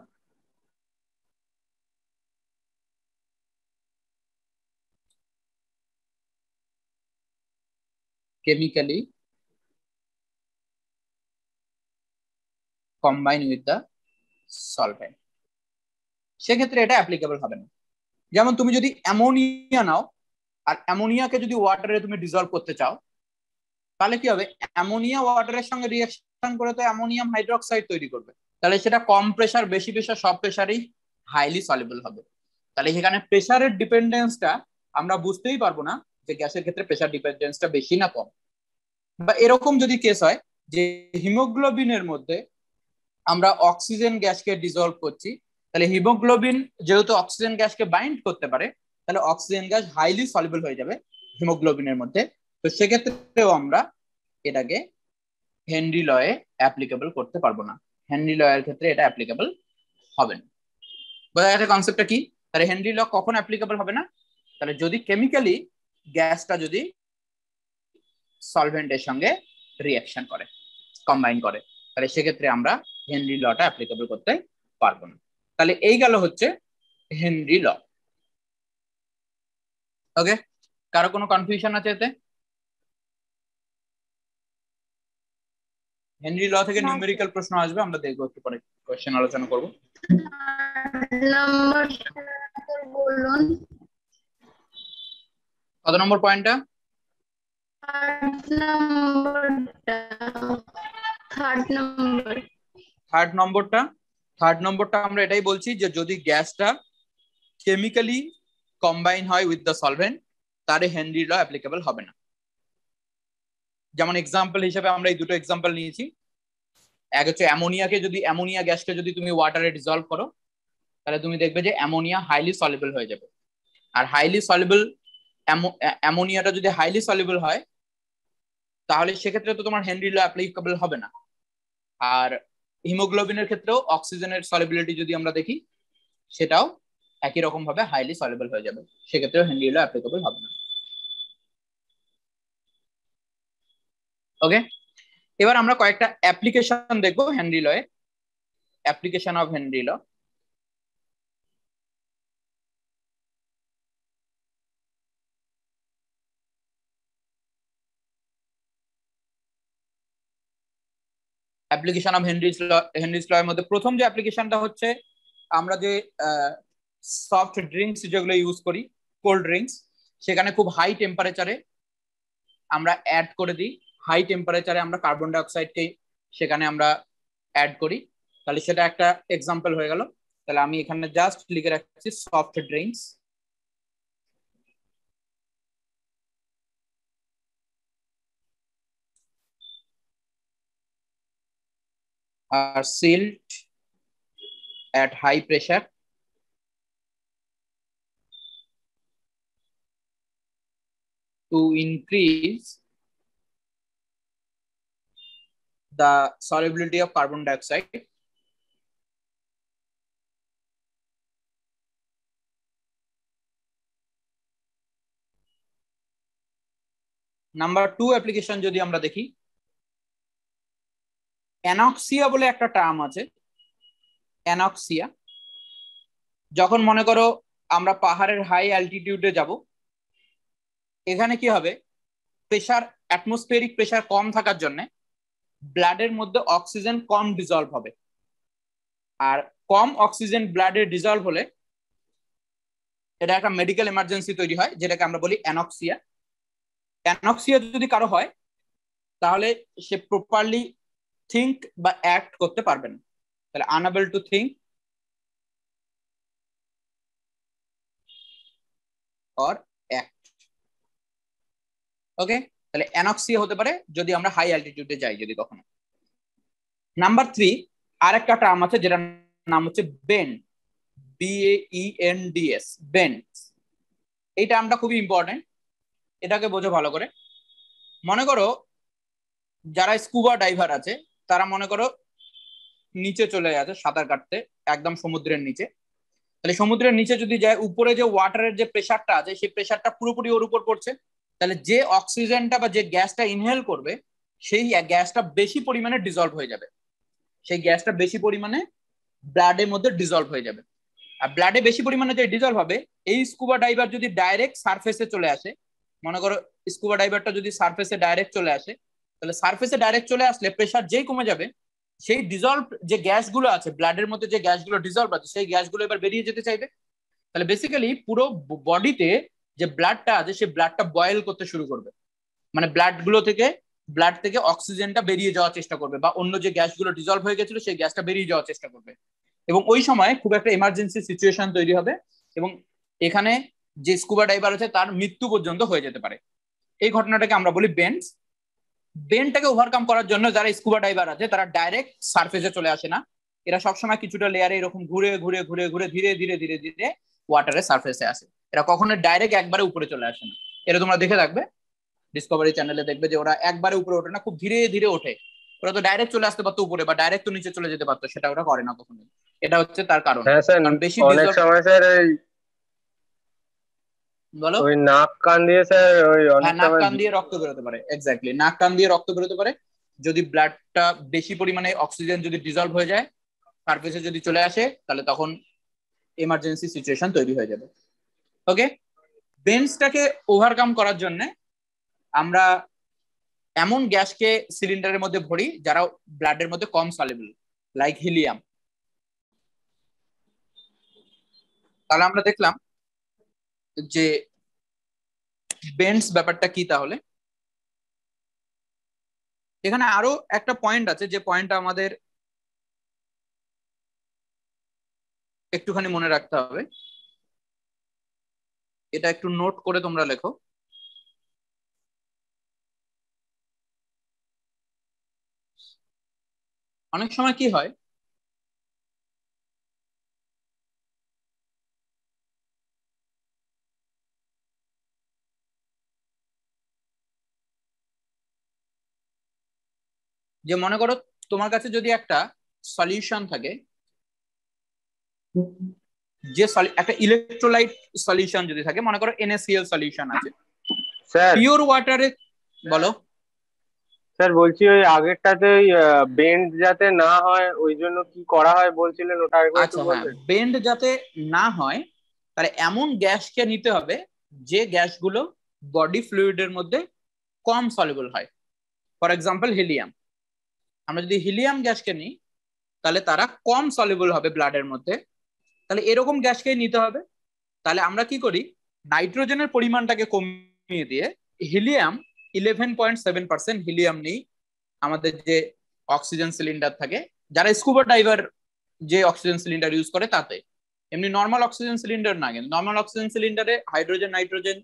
chemically combine with the solvent. সেক্ষেত্রে এটা অ্যাপ্লিকেবল হবে না। যেমন তুমি যদি অ্যামোনিয়া নাও আর অ্যামোনিয়াকে যদি ওয়াটারে তুমি ডিজলভ করতে চাও, তাহলে কি হবে, অ্যামোনিয়া ওয়াটারের সঙ্গে রিঅ্যাকশন করে তো অ্যামোনিয়াম হাইড্রোক্সাইড তৈরি করবে। তাহলে সেটা কম প্রেসার বেশি প্রেসার সব প্রেসারেই হাইলি সলিবল হবে। তাহলে সেখানে প্রেসারের ডিপেন্ডেন্সটা আমরা বুঝতেই পারবো না যে গ্যাসের ক্ষেত্রে প্রেসার ডিপেন্ডেন্সটা বেশি না কম। বা এরকম যদি কেস হয় যে হিমোগ্লোবিনের মধ্যে আমরা অক্সিজেন গ্যাসকে ডিজলভ করছি, তাহলে হিমোগ্লোবিন যেহেতু অক্সিজেন গ্যাসকে বাইন্ড করতে পারে, তাহলে অক্সিজেন গ্যাস হাইলি সলিবল হয়ে যাবে হিমোগ্লোবিনের মধ্যে। তো সেক্ষেত্রেও আমরা এটাকে হেনরি লয়ে অ্যাপ্লিকেবল করতে পারবো না। হেনরি লয়ের ক্ষেত্রে এটা অ্যাপ্লিকেবল হবে না। বোঝা গেছে কনসেপ্টটা কি? তাহলে হেনরি ল কখন অ্যাপ্লিকেবল হবে না? তাহলে যদি কেমিক্যালি গ্যাসটা যদি সলভেন্টের সঙ্গে রিঅ্যাকশন করে, কম্বাইন করে, তাহলে সেক্ষেত্রে আমরা হেনরি লটা অ্যাপ্লিকেবল করতে পারবো না। তাহলে এই গেল হচ্ছে হেনরি ল। ওকে, কারো কোনো কনফিউশন আছে এতে? হেনরি ল থেকে নিউমেরিক্যাল প্রশ্ন আসবে, আমরা দেখবো একটু পরে, কোশ্চেন আলোচনা করব। নাম্বার বলুন, কত নম্বর পয়েন্টটা? 8 নম্বরটা, 3rd নম্বর। থার্ড নম্বরটা আমরা এটাই বলছি যে যদি গ্যাসটা কেমিক্যালি কম্বাইন হয় উইথ দ্য সলভেন্ট, তারে হেনরি ল অ্যাপ্লিকেবল হবে না। যেমন এক্সাম্পল হিসেবে আমরা এই দুটো এক্সাম্পল নিয়েছি। এক হচ্ছে অ্যামোনিয়া গ্যাসকে যদি তুমি ওয়াটারে ডিজলভ করো, তাহলে তুমি দেখবে যে অ্যামোনিয়া হাইলি সলিবল হয়ে যাবে। আর হাইলি সলিবল অ্যামোনিয়াটা যদি হাইলি সলিবল হয়, তাহলে সেক্ষেত্রে তো তোমার হেনরি ল অ্যাপ্লিকেবল হবে না। আর হিমোগ্লোবিনের ক্ষেত্রেও অক্সিজেনের সলিবিলিটি যদি আমরা দেখি, সেটাও একই রকম ভাবে হাইলি সলিবল হয়ে যাবে, সেক্ষেত্রেও হেনরি ল অ্যাপ্লিকেবল হবে না। ওকে, এবার আমরা কয়েকটা অ্যাপ্লিকেশন দেখবো হেনরি ল এর, application of Henry law. Application of Henry's law এর মধ্যে প্রথম যে অ্যাপ্লিকেশনটা হচ্ছে, আমরা যে সফট ড্রিঙ্কস যেগুলো ইউজ করি, কোল্ড ড্রিঙ্কস, সেখানে খুব হাই টেম্পারেচারে আমরা অ্যাড করে দিই। হাই টেম্পারেচারে আমরা কার্বন ডাইঅক্সাইডকে সেখানে আমরা অ্যাড করি, তাহলে সেটা একটা এক্সাম্পল হয়ে গেল। তাহলে আমি এখানে জাস্ট লিখে রাখছি soft drinks. are sealed at high pressure to increase the solubility of carbon dioxide. Number 2 application যদি আমরা দেখি, অ্যানক্সিয়া বলে একটা টার্ম আছে। অ্যানক্সিয়া, যখন মনে করো আমরা পাহাড়ের হাই অ্যালটিটিউডে যাব, এখানে কি হবে, প্রেসার, অ্যাটমসফিয়ারিক প্রেসার কম থাকার জন্য ব্লাডের মধ্যে অক্সিজেন কম ডিজলভ হবে। আর কম অক্সিজেন ব্লাডে ডিজলভ হলে এটা একটা মেডিকেল এমার্জেন্সি তৈরি হয়, যেটাকে আমরা বলি অ্যানক্সিয়া। অ্যানক্সিয়া যদি কারো হয়, তাহলে সে প্রপারলি থিঙ্ক বা অ্যাক্ট করতে পারবে না। তাহলে unable to think or act. Okay, তাহলে অ্যানক্সিয়া হতে পারে যদি আমরা হাই অ্যালটিটিউডে যাই, যদি কখনো। নাম্বার 3 আরেকটা টার্ম আছে, যেটার নাম হচ্ছে বেন্ড, BAENDS, বেন্ড। এই টার্মটা খুবই ইম্পর্টেন্ট, এটাকে বোঝো ভালো করে। মনে করো যারা স্কুবা ডাইভার আছে, তারা মনে করো নিচে চলে যাচ্ছে সাঁতার কাটতে, একদম সমুদ্রের নিচে। তাহলে সমুদ্রের নিচে যদি যায়, উপরে যে ওয়াটারের যে প্রেসারটা আছে, সেই প্রেসারটা পুরোপুরি ওর উপর পড়ছে। তাহলে যে অক্সিজেনটা বা যে গ্যাসটা ইনহেল করবে, সেই গ্যাসটা বেশি পরিমাণে ডিজলভ হয়ে যাবে। সেই গ্যাসটা বেশি পরিমাণে ব্লাডের মধ্যে ডিজলভ হয়ে যাবে। আর ব্লাডে বেশি পরিমাণে যে ডিজলভ হবে, এই স্কুবা ডাইভার যদি ডাইরেক্ট সারফেসে চলে আসে, মনে করো স্কুবা ডাইভারটা যদি সারফেসে ডাইরেক্ট চলে আসে, তাহলে সারফেসে ডাইরেক্ট চলে আসলে প্রেসার যেই কমে যাবে, সেই ডিজলভ যে গ্যাসগুলো আছে ব্লাডের মধ্যে, যে গ্যাসগুলো ডিজলভ আছে, সেই গ্যাসগুলো এবার বেরিয়ে যেতে চাইবে। তাহলে বেসিক্যালি পুরো বডিতে যে ব্লাডটা আছে, সেই ব্লাডটা বয়েল করতে শুরু করবে। মানে ব্লাড থেকে অক্সিজেনটা বেরিয়ে যাওয়ার চেষ্টা করবে, বা অন্য যে গ্যাসগুলো ডিজলভ হয়ে গেছিল সেই গ্যাসটা বেরিয়ে যাওয়ার চেষ্টা করবে। এবং ওই সময় খুব একটা এমার্জেন্সি সিচুয়েশন তৈরি হবে, এবং এখানে যে স্কুবা ডাইভার আছে তার মৃত্যু পর্যন্ত হয়ে যেতে পারে। এই ঘটনাটাকে আমরা বলি বেন্ডস। বেন্ডটাকে ওভারকাম করার জন্য যারা স্কুবা ডাইভার আছে, তারা ডাইরেক্ট সারফেসে চলে আসে না, এরা সবসময় কিছুটা লেয়ারে এরকম ঘুরে ঘুরে ঘুরে ঘুরে ধীরে ধীরে ধীরে ধীরে ওয়াটারের সারফেসে আসে। এরা কখনো ডাইরেক্ট একবারে উপরে চলে আসে না। এটা তোমরা দেখে থাকবে ডিসকভারি চ্যানেলে, দেখবে যে ওরা একবারে উপরে ওঠে না, খুব ধীরে ধীরে ওঠে। ওরা তো ডাইরেক্ট চলে আসতে পারতো উপরে, বা ডাইরেক্ট তো নিচে চলে যেতে পারতো, সেটা ওরা করে না কখনো। এটা হচ্ছে তার কারণ। হ্যাঁ স্যার, কারণ বেশি অনেক সময় স্যার বলো, ওই নাক কান দিয়ে স্যার ওই অনেক হ্যাঁ, নাক সময় কান দিয়ে রক্ত বেরোতে পারে। এক্স্যাক্টলি, নাক কান দিয়ে রক্ত বেরোতে পারে যদি ব্লাডটা বেশি পরিমাণে অক্সিজেন যদি ডিজলভ হয়ে যায়, সারফেসে যদি চলে আসে, তাহলে তখন এমার্জেন্সি সিচুয়েশন তৈরি হয়ে যাবে। ওকে, বেঞ্চটাকে ওভারকাম করার জন্য আমরা এমন গ্যাসকে সিলিন্ডারের মধ্যে ভরি যারা ব্লাডের মধ্যে কম সলিউবল, লাইক হিলিয়াম। তাহলে আমরা দেখলাম যে বেন্ডস ব্যাপারটা কি। তাহলে এখানে আরো একটা পয়েন্ট আছে, যে পয়েন্টটা আমাদের একটুখানি মনে রাখতে হবে। এটা একটু নোট করে তোমরা লেখো। অনেক সময় কি হয়, যে মনে করো তোমার কাছে যদি একটা সলিউশন থাকে, যে একটা ইলেকট্রোলাইট সলিউশন যদি থাকে, মনে করো NaCl সলিউশন আছে স্যার পিওর ওয়াটারে। বলো স্যার, বলছি ওই আগেরটাতে ওই বেন্ড যাতে না হয় ওই জন্য কি করা হয় বলছিলেন, ওটা আরেকবার একটু আচ্ছা, হ্যাঁ, বলবেন? বেন্ড যাতে না হয় তাহলে এমন গ্যাসকে নিতে হবে যে গ্যাসগুলো বডি ফ্লুইডের মধ্যে কম সলিউবল হয়। For example helium. আমরা যদি হিলিয়াম গ্যাসকে নিই তাহলে তারা কম সলিউবল হবে ব্লাডের মধ্যে, তাহলে এরকম গ্যাসকেই নিতে হবে। তাহলে আমরা কি করি, নাইট্রোজেনের পরিমাণটাকে কমিয়ে দিয়ে হিলিয়াম 11.7% হিলিয়াম নিই আমাদের যে অক্সিজেন সিলিন্ডার থাকে, যারা স্কুবা ডাইভার যে অক্সিজেন সিলিন্ডার ইউজ করে তাতে। এমনি নর্মাল অক্সিজেন সিলিন্ডার না, কিন্তু নর্মাল অক্সিজেন সিলিন্ডারে হাইড্রোজেন নাইট্রোজেন,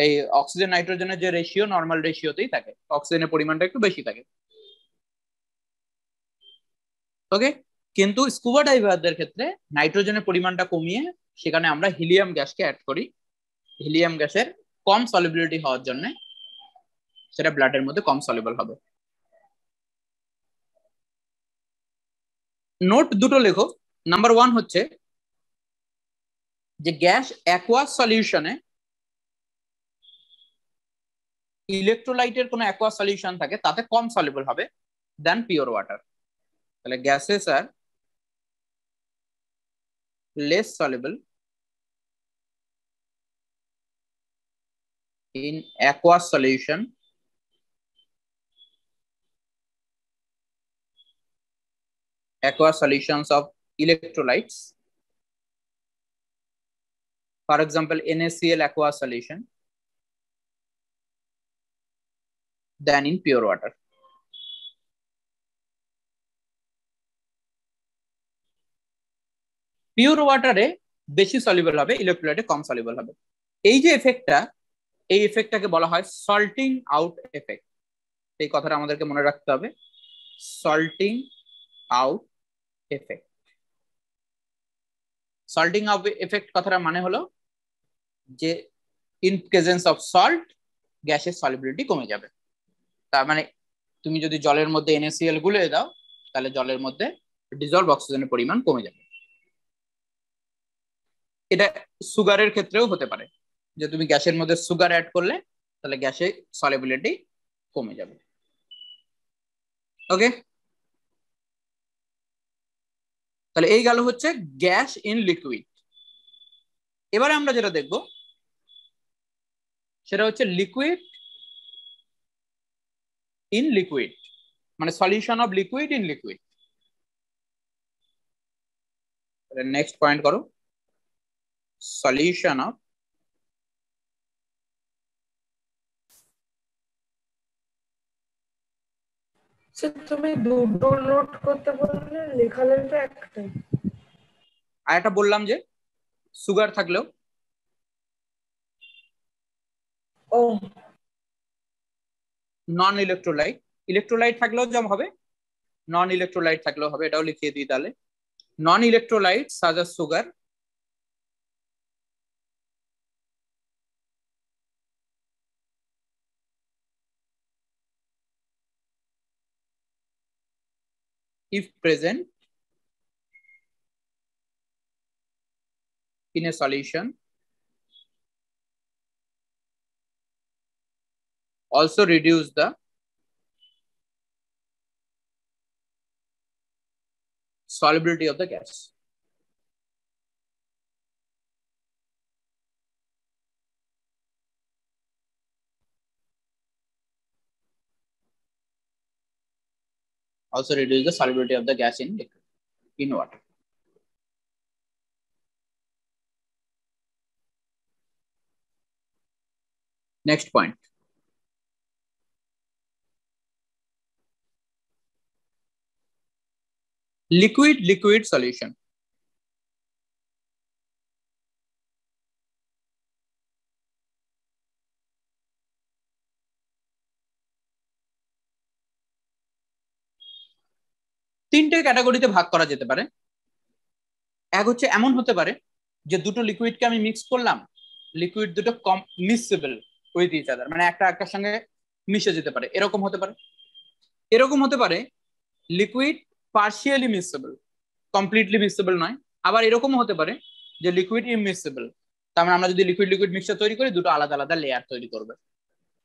এই অক্সিজেন নাইট্রোজেনের যে রেশিও নর্মাল রেশিওতেই থাকে, অক্সিজেনের পরিমাণটা একটু বেশি থাকে। ওকে, কিন্তু স্কুবা ডাইভারদের ক্ষেত্রে নাইট্রোজেনের পরিমাণটা কমিয়ে সেখানে আমরা হিলিয়াম গ্যাসকে অ্যাড করি। হিলিয়াম গ্যাসের কম সলিবিলিটি হওয়ার জন্য সেটা ব্লাডের মধ্যে কম সলিবল হবে। নোট দুটো লেখো। নাম্বার 1 হচ্ছে যে গ্যাস অ্যাকোয়াস সলিউশনে, ইলেকট্রোলাইটের কোনো অ্যাকোয়াস সলিউশন থাকে তাতে কম সলিবল হবে দেন পিওর ওয়াটার। তাহলে গ্যাসেস আর less soluble in aqueous solution aqueous solutions of electrolytes, for example NaCl aqueous solution, than in pure water. Pure ওয়াটারে বেশি সলিবল হবে, ইলেকট্রোলাইটে কম সলিবল হবে। এই যে এফেক্টটা, এই এফেক্টটাকে বলা হয় সল্টিং আউট এফেক্ট। এই কথাটা আমাদেরকে মনে রাখতে হবে, salting out effect. Salting out effect কথাটা মানে হলো যে ইন প্রেজেন্স অফ সল্ট গ্যাসের সলিবিলিটি কমে যাবে। তার মানে তুমি যদি জলের মধ্যে NaCl গুলে দাও তাহলে জলের মধ্যে ডিজলভ অক্সিজেনের পরিমাণ কমে যাবে। এটা সুগারের ক্ষেত্রেও হতে পারে, যে তুমি গ্যাসের মধ্যে সুগার অ্যাড করলে তাহলে গ্যাসের সলিবিলিটি কমে যাবে। ওকে, তাহলে এই গেল হচ্ছে গ্যাস ইন লিকুইড। এবারে আমরা যেটা দেখব সেটা হচ্ছে লিকুইড ইন লিকুইড, মানে solution of liquid in liquid. Next point করো, সলিউশন অফ তুমি দুটো নোট করতে বললে, লেখালে তো একটাই। আর একটা বললাম যে সুগার থাকলেও ও নন ইলেকট্রোলাইট, ইলেকট্রোলাইট থাকলেও যেমন হবে, নন ইলেকট্রোলাইট থাকলেও হবে, এটাও লিখিয়ে দিই তাহলে। নন ইলেকট্রোলাইট সাজ আ sugar if present in a solution also reduce the solubility of the gas. also reduce the solubility of the gas in water. Next point. Liquid solution. তিনটে ক্যাটাগরিতে ভাগ করা যেতে পারে। এক হচ্ছে এমন হতে পারে যে দুটো লিকুইডকে আমি মিক্স করলাম, লিকুইড দুটো মিক্সেবল উইথ ইচ আদার, মানে একটা একটার সঙ্গে মিশে যেতে পারে, এরকম হতে পারে। এরকম হতে পারে লিকুইড পার্শিয়ালি মিক্সেবল, কমপ্লিটলি মিক্সেবল নয়। আবার এরকম হতে পারে যে লিকুইড ইমমিক্সেবল, তার মানে আমরা যদি লিকুইড লিকুইড মিক্সচার তৈরি করি দুটো আলাদা আলাদা লেয়ার তৈরি করবে,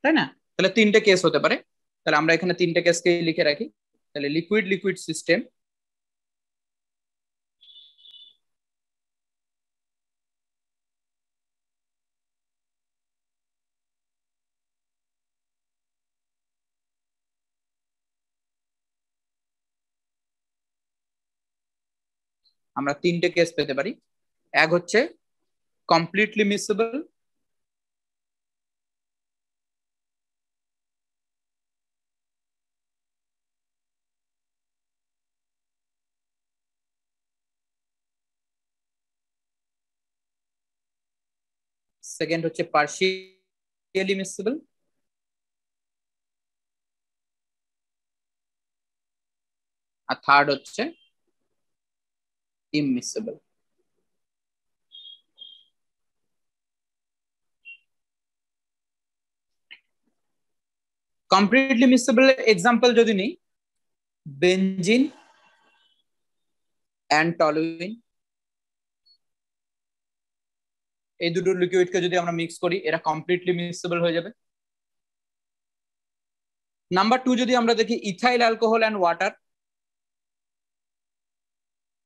তাই না? তাহলে তিনটে কেস হতে পারে। তাহলে আমরা এখানে তিনটে কেসকে লিখে রাখি। তাহলে লিকুইড লিকুইড সিস্টেম, আমরা তিনটে কেস পেতে পারি। এক হচ্ছে কমপ্লিটলি মিক্সেবল, সেকেন্ড হচ্ছে পার্শিয়ালি মিক্সেবল, আর থার্ড হচ্ছে ইমমিক্সেবল। কমপ্লিটলি মিক্সেবল এক্সাম্পল যদি নিই, বেনজিন অ্যান্ড টলুইন, এই দুটো লিকুইডকে যদি আমরা মিক্স করি এরা কমপ্লিটলি মিক্সেবল হয়ে যাবে। নাম্বার টু যদি আমরা দেখি ethyl alcohol and water,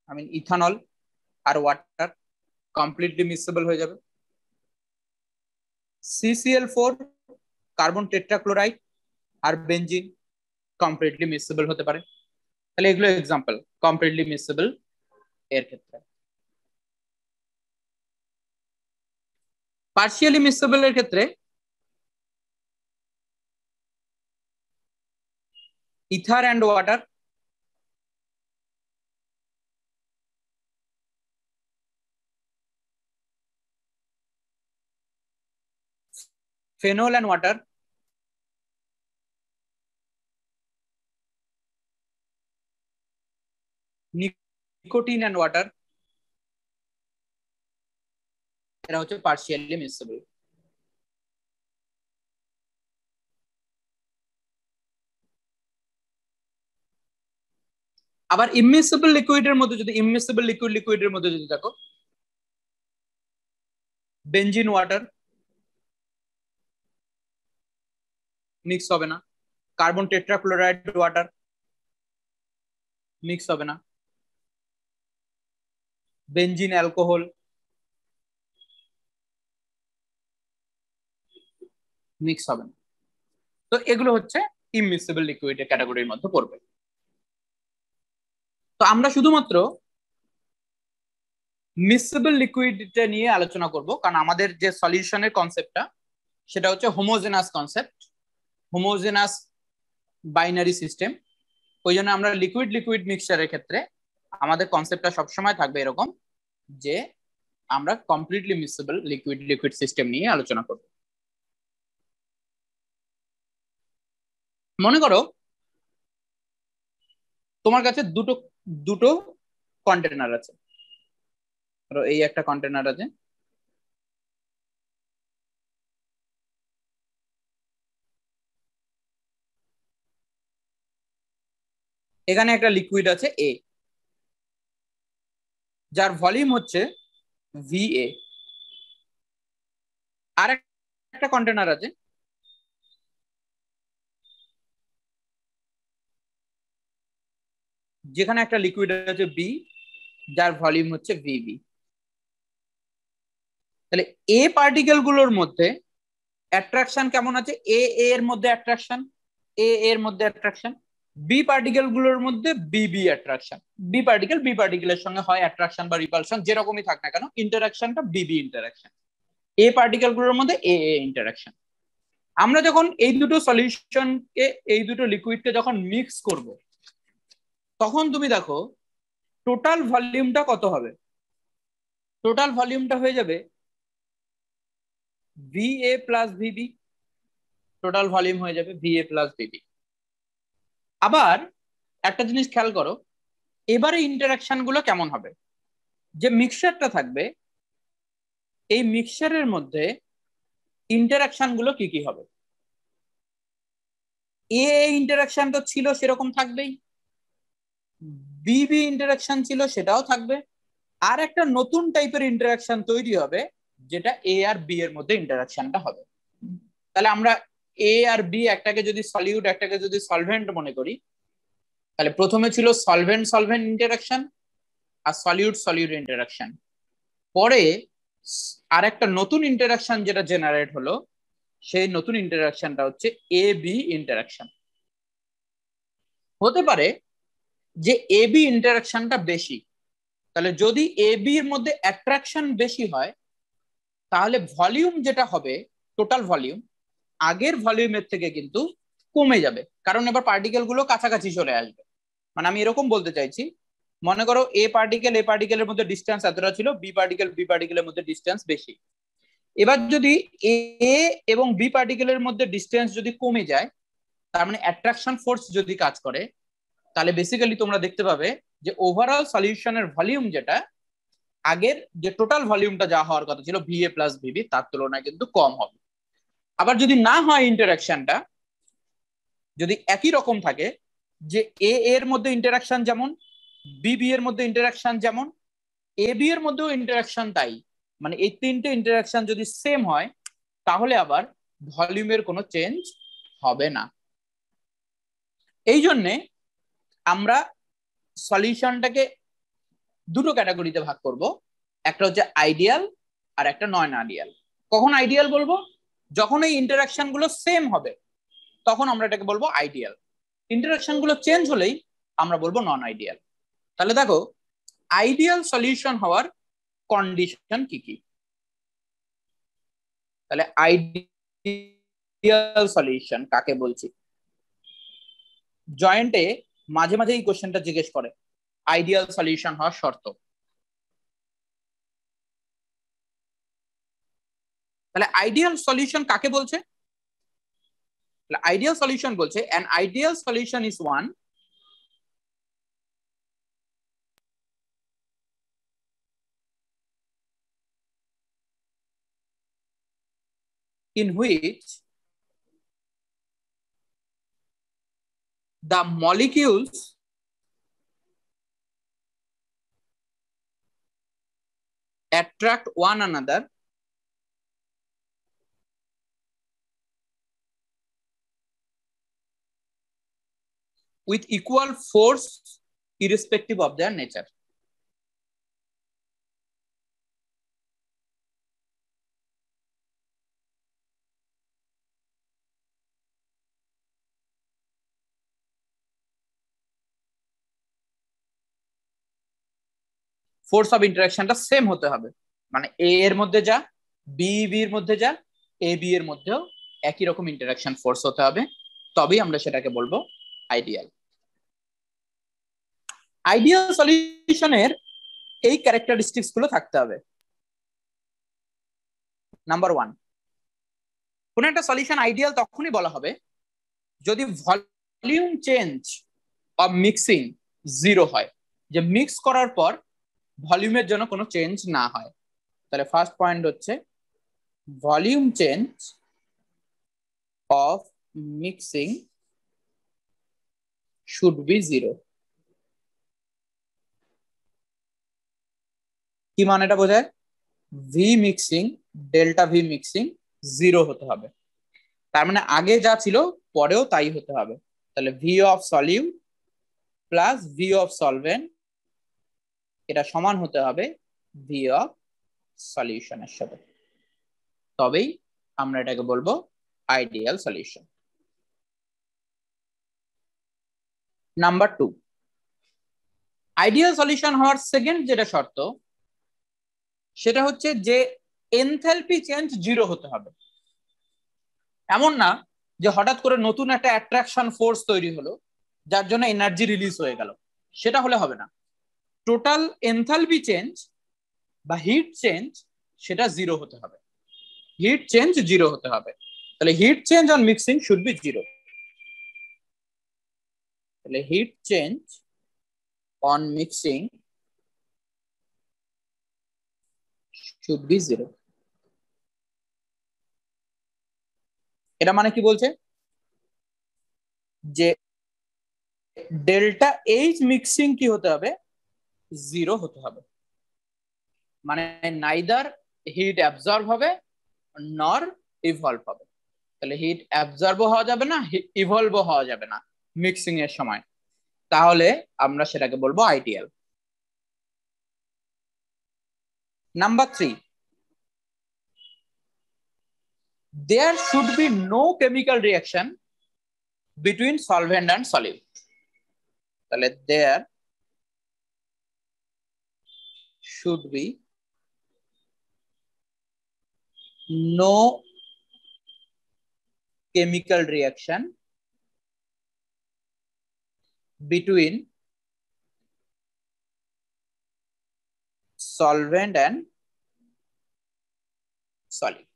I mean ethanol আর ওয়াটার কমপ্লিটলি মিক্সেবল হয়ে যাবে। CCl4 কার্বন টেট্রাক্লোরাইড আর বেনজিন কমপ্লিটলি মিক্সেবল হতে পারে। তাহলে এগুলো এক্সাম্পল কমপ্লিটলি মিক্সেবল এর ক্ষেত্রে। পার্শিয়ালি মিক্সেবল এর ক্ষেত্রে ether and water, phenol and water, nicotine and water, এরা হচ্ছে পার্শিয়ালি মিক্সেবল। আবার ইমমিক্সেবল লিকুইডের মধ্যে যদি লিকুইডের মধ্যে যদি দেখো বেনজিন ওয়াটার মিক্স হবে না, কার্বন টেট্রাক্লোরাইড ওয়াটার মিক্স হবে না, বেনজিন অ্যালকোহল মিক্স হবে না। তো এগুলো হচ্ছে ইমমিক্সেবল লিকুইডের ক্যাটাগরির মধ্যে পড়বে। তো আমরা শুধুমাত্র মিক্সেবল লিকুইডটা নিয়ে আলোচনা করব, কারণ আমাদের যে সলিউশনের কনসেপ্টটা সেটা হচ্ছে homogeneous concept, homogeneous binary system. ওই জন্য আমরা লিকুইড লিকুইড মিক্সচারের ক্ষেত্রে আমাদের কনসেপ্টটা সবসময় থাকবে এরকম যে আমরা কমপ্লিটলি মিক্সেবল লিকুইড লিকুইড সিস্টেম নিয়ে আলোচনা করব। মনে করো তোমার কাছে দুটো কন্টেনার আছে, এই একটা কন্টেনার আছে, এখানে একটা লিকুইড আছে এ, যার ভলিউম হচ্ছে VA। আর একটা কন্টেনার আছে যেখানে একটা লিকুইড আছে B, যার ভলিউম হচ্ছে VB। তাহলে এ পার্টিকেল গুলোর মধ্যে অ্যাট্রাকশন কেমন আছে? এ এর মধ্যে অ্যাট্রাকশন, এ এর মধ্যে অ্যাট্রাকশন, বি পার্টিকেল গুলোর মধ্যে বি অ্যাট্রাকশন, বি পার্টিকেলের সঙ্গে হয় অ্যাট্রাকশন বা রিপালশন, যেরকমই থাক না কেন ইন্টারাকশনটা বি ইন্টারাকশন। এ পার্টিকেল গুলোর মধ্যে এ ইন্টারাকশন। আমরা যখন এই দুটো সলিউশনকে, এই দুটো লিকুইডকে যখন মিক্স করব, তখন তুমি দেখো টোটাল ভলিউমটা কত হবে। টোটাল ভলিউমটা হয়ে যাবে VA plus VB, total volume হয়ে যাবে VA প্লাস VB। আবার একটা জিনিস খেয়াল করো, এবারে ইন্টারাকশন গুলো কেমন হবে। যে মিক্সচারটা থাকবে, এই মিক্সচারের মধ্যে ইন্টারাকশন গুলো কি কি হবে। এ ইন্টারাকশন তো ছিল সেরকম থাকবেই, বিবি ইন্টারাকশন ছিল সেটাও থাকবে, আর একটা নতুন টাইপের ইন্টারাকশন তৈরি হবে, যেটা এ আর বি এর মধ্যে ইন্টারাকশনটা হবে। তাহলে আমরা এ আর বি, একটাকে যদি সলিউট একটাকে যদি সলভেন্ট মনে করি, তাহলে প্রথমে ছিল সলভেন্ট সলভেন্ট ইন্টারাকশন আর সলিউট সলিউট ইন্টারাকশন। পরে আর একটা নতুন ইন্টারাকশন যেটা জেনারেট হলো, সেই নতুন ইন্টারাকশনটা হচ্ছে এ বি ইন্টারাকশন। হতে পারে যে এ বি ইন্টারাকশনটা বেশি, তাহলে যদি এ বি এর মধ্যে অ্যাট্রাকশন বেশি হয়, তাহলে ভলিউম যেটা হবে, টোটাল ভলিউম আগের ভলিউমের থেকে কিন্তু কমে যাবে, কারণ এবার পার্টিকেল গুলো কাছাকাছি চলে আসবে। মানে আমি এরকম বলতে চাইছি, মনে করো এ পার্টিকেলের মধ্যে ডিস্টেন্স এতটা ছিল, বি পার্টিকেলের মধ্যে ডিস্টেন্স বেশি। এবার যদি এ এবং বি পার্টিকেলের মধ্যে ডিস্টেন্স যদি কমে যায়, তার মানে অ্যাট্রাকশন ফোর্স যদি কাজ করে, তাহলে বেসিক্যালি তোমরা দেখতে পাবে যে ওভারঅল সলিউশনের ভলিউম যেটা আগের যে টোটাল ভলিউমটা যা হওয়ার কথা ছিল VA প্লাস VB, তার তুলনায় কিন্তু কম হবে। আবার যদি না হয় ইন্টারাকশনটা, যদি একই রকম থাকে, যে এ এর মধ্যে ইন্টারাকশন যেমন, বিবি এর মধ্যে ইন্টারাকশন যেমন, এ বি এর মধ্যেও ইন্টারাকশন তাই, মানে এই তিনটে ইন্টারাকশন যদি সেম হয়, তাহলে আবার ভলিউমের কোনো চেঞ্জ হবে না। এই জন্যে আমরা সলিউশনটাকে দুটো ক্যাটাগরিতে ভাগ করব, একটা হচ্ছে আইডিয়াল আর একটা নন আইডিয়াল। কখন আইডিয়াল বলবো? যখন এই ইন্টারাকশন গুলো সেম হবে, তখন আমরা এটাকে বলবো আইডিয়াল। ইন্টারাকশন গুলো চেঞ্জ হলেই আমরা বলবো নন আইডিয়াল। তাহলে দেখো আইডিয়াল সলিউশন হওয়ার কন্ডিশন কি কি। তাহলে আইডিয়াল সলিউশন কাকে বলছি? জয়েন্টে মাঝে মাঝে এই কোশ্চেনটা জিজ্ঞেস করে, আইডিয়াল সলিউশন হওয়ার শর্ত। তাহলে আইডিয়াল সলিউশন কাকে বলছে? আইডিয়াল সলিউশন বলছে an ideal solution is one in which the molecules attract one another with equal force irrespective of their nature. Force of ইন্টারাকশনটা সেম হতে হবে, মানে এ এর মধ্যে যা, বি এর মধ্যে যা, এ বি এর মধ্যেও একই রকম ইন্টারাকশন ফোর্স হতে হবে, তবেই আমরা সেটাকে বলবো আইডিয়াল। আইডিয়াল সলিউশনের এই ক্যারেক্টারিস্টিক্স গুলো থাকতে হবে। নাম্বার 1, কোন একটা সলিউশন আইডিয়াল তখনই বলা হবে যদি ভলিউম চেঞ্জ অফ মিক্সিং 0 হয়, যে মিক্স করার পর ভলিউমের জন্য কোনো চেঞ্জ না হয়। তাহলে ফার্স্ট পয়েন্ট হচ্ছে volume change of mixing should be 0। কি মানে এটা বোঝায়? V mixing, delta V mixing 0 হতে হবে, তার মানে আগে যা ছিল পরেও তাই হতে হবে। তাহলে V of solute plus V of solvent, এটা সমান হতে হবে ভি অফ সলিউশনের সাথে, তবেই আমরা এটাকে বলবো ideal solution. Number 2, ideal solution হওয়ার সেকেন্ড যেটা শর্ত সেটা হচ্ছে যে এনথালপি চেঞ্জ 0 হতে হবে। এমন না যে হঠাৎ করে নতুন একটা অ্যাট্রাকশন ফোর্স তৈরি হলো যার জন্য এনার্জি রিলিজ হয়ে গেল, সেটা হলে হবে না। টোটাল এনথালপি চেঞ্জ বা হিট চেঞ্জ সেটা 0 হতে হবে, হিট চেঞ্জ 0 হতে হবে। তাহলে heat change on mixing should be 0। তাহলে heat change on mixing should be 0। এটা মানে কি বলছে যে ডেল্টা এইচ মিক্সিং কি হতে হবে, 0 হতে হবে। মানে নাইদার হিট অ্যাবজর্ব হবে নর ইভলভ হবে। তাহলে হিট অ্যাবজর্বও হওয়া যাবে না, ইভলভও হওয়া যাবে না মিক্সিং এর সময়, তাহলে আমরা সেটাকে বলবো ideal. Number 3, there should be no chemical reaction between solvent and solute. তাহলে there should be no chemical reaction between solvent and solute.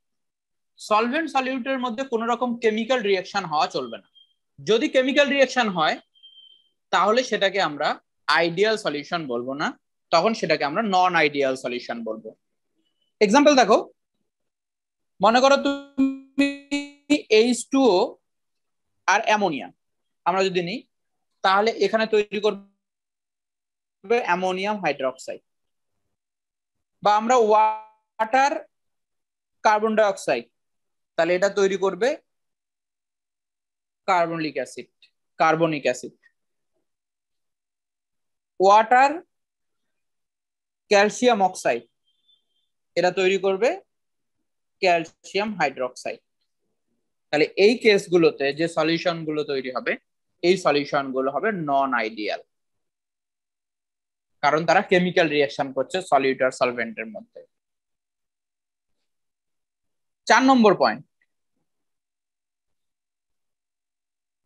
Solvent সলিউটের মধ্যে কোন রকম কেমিক্যাল রিঅ্যাকশন হওয়া চলবে না। যদি কেমিক্যাল রিঅ্যাকশন হয় তাহলে সেটাকে আমরা আইডিয়াল সলিউশন বলবো না, তখন সেটাকে আমরা নন আইডিয়াল সলিউশন বলবো। এক্সাম্পল দেখো, মনে করো তুমি H2O আর অ্যামোনিয়া আমরা যদি নিই, তাহলে এখানে তৈরি করবে অ্যামোনিয়াম হাইড্রোক্সাইড, বা আমরা ওয়াটার কার্বন ডাই অক্সাইড, তাহলে এটা তৈরি করবে carbonic acid. Water calcium oxide, এটা তৈরি করবে ক্যালসিয়াম হাইড্রোক্সাইড। তাহলে এই কেসগুলোতে যে সলিউশন গুলো তৈরি হবে, এই সলিউশন গুলো হবে নন আইডিয়াল, কারণ তারা কেমিক্যাল রিঅ্যাকশন করছে সলিউট আর সলভেন্টের মধ্যে। 4 নম্বর point,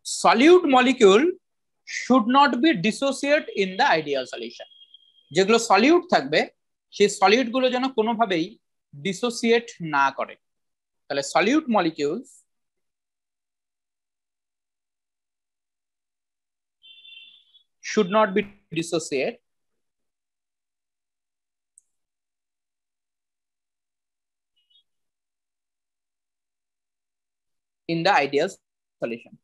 solute molecule should not be dissociate in the ideal solution. যেগুলো সলিউট থাকবে সেই সলিউট গুলো যেন কোনোভাবেই ডিসোসিয়েট না করে। তাহলে solute molecules should not be dissociate in the ideal solution.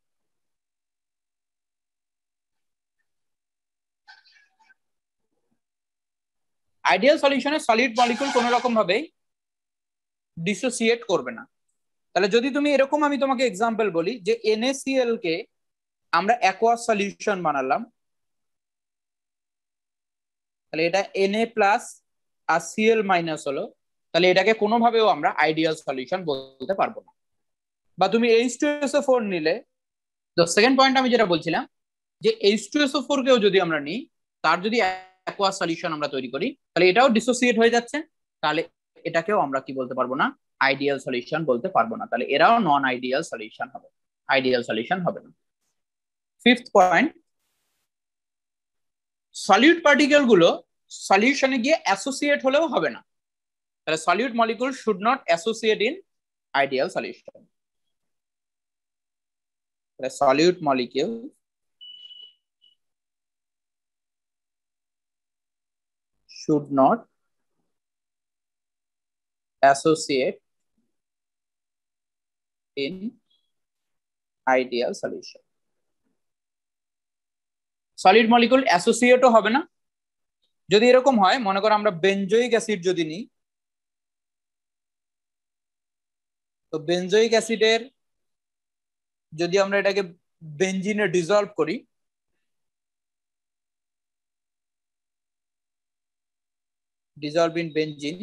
Ideal সলিউশনে সলিড মলিকিউল কোনো রকম ভাবে ডিসোসিয়েট করবে না। তাহলে যদি তুমি এরকম, আমি তোমাকে এক্সাম্পল বলি যে NaCl কে আমরা অ্যাকোয়াস সলিউশন বানালাম, তাহলে এটা Na প্লাস আর Cl মাইনাস হলো, তাহলে এটাকে কোনোভাবেও আমরা আইডিয়াল সলিউশন বলতে পারবো না। বা তুমি H2SO4 নিলে, তো সেকেন্ড পয়েন্ট আমি যেটা বলছিলাম যে H2SO4 কেও যদি আমরা নিই, তার যদি অ্যাকোয়াস সলিউশন আমরা তৈরি করি, তাহলে এটাও ডিসোসিয়েট হয়ে যাচ্ছে, তাহলে এটাকেও আমরা কি বলতে পারবো না, আইডিয়াল সলিউশন বলতে পারবো না। তাহলে এরাও নন আইডিয়াল সলিউশন হবে, আইডিয়াল সলিউশন হবে না। ফিফথ পয়েন্ট, সলিউট পার্টিকেল গুলো সলিউশনে গিয়ে অ্যাসোসিয়েট হলেও হবে না। তাহলে solute molecule should not associate in ideal solution. তাহলে solute molecule should not associate in ideal solution. Solid molecule অ্যাসোসিয়েটও হবে না। যদি এরকম হয়, মনে করো আমরা বেনজোইক অ্যাসিড যদি নিই, তো বেনজোইক অ্যাসিডের যদি আমরা এটাকে বেনজিনে ডিসলভ করি, ডিসলভ ইন বেনজিন,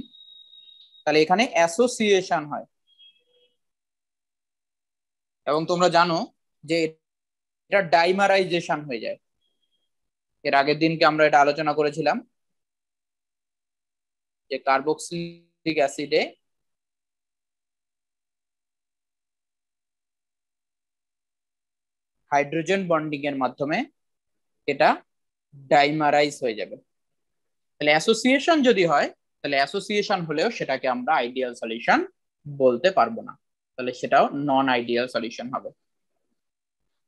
তাহলে এখানে অ্যাসোসিয়েশন হয়। এবং তোমরা জানো যে এটা ডাইমারাইজেশন হয়ে যায়। এর আগের দিনকে আমরা এটা আলোচনা করেছিলাম যে কার্বক্সিলিক অ্যাসিডে হাইড্রোজেন বন্ডিং এর মাধ্যমে এটা ডাইমারাইজ হয়ে যাবে। তাহলে অ্যাসোসিয়েশন যদি হয়, তাহলে অ্যাসোসিয়েশন হলেও সেটাকে আমরা আইডিয়াল সলিউশন বলতে পারবো না, তাহলে সেটাও নন আইডিয়াল সলিউশন হবে।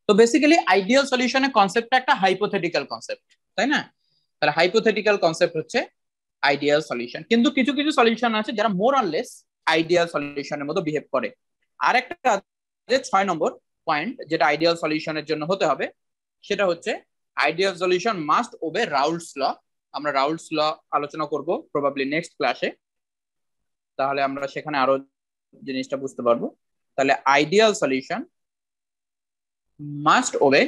তো বেসিক্যালি আইডিয়াল সলিউশনের কনসেপ্টটা একটা হাইপোথেটিক্যাল কনসেপ্ট, তাই না? তাহলে হাইপোথেটিক্যাল কনসেপ্ট হচ্ছে আইডিয়াল সলিউশন। কিন্তু কিছু কিছু সলিউশন আছে যারা মোর অর লেস আইডিয়াল সলিউশনের মতো বিহেভ করে। আর একটা 6 নম্বর পয়েন্ট যেটা আইডিয়াল সলিউশনের জন্য হতে হবে, সেটা হচ্ছে ideal solution must obey Raoult's ল। আমরা রাউলস ল আলোচনা করব প্রবাবলি নেক্সট ক্লাসে, তাহলে আমরা সেখানে আরো জিনিসটা বুঝতে পারবো। তাহলে ideal solution must obey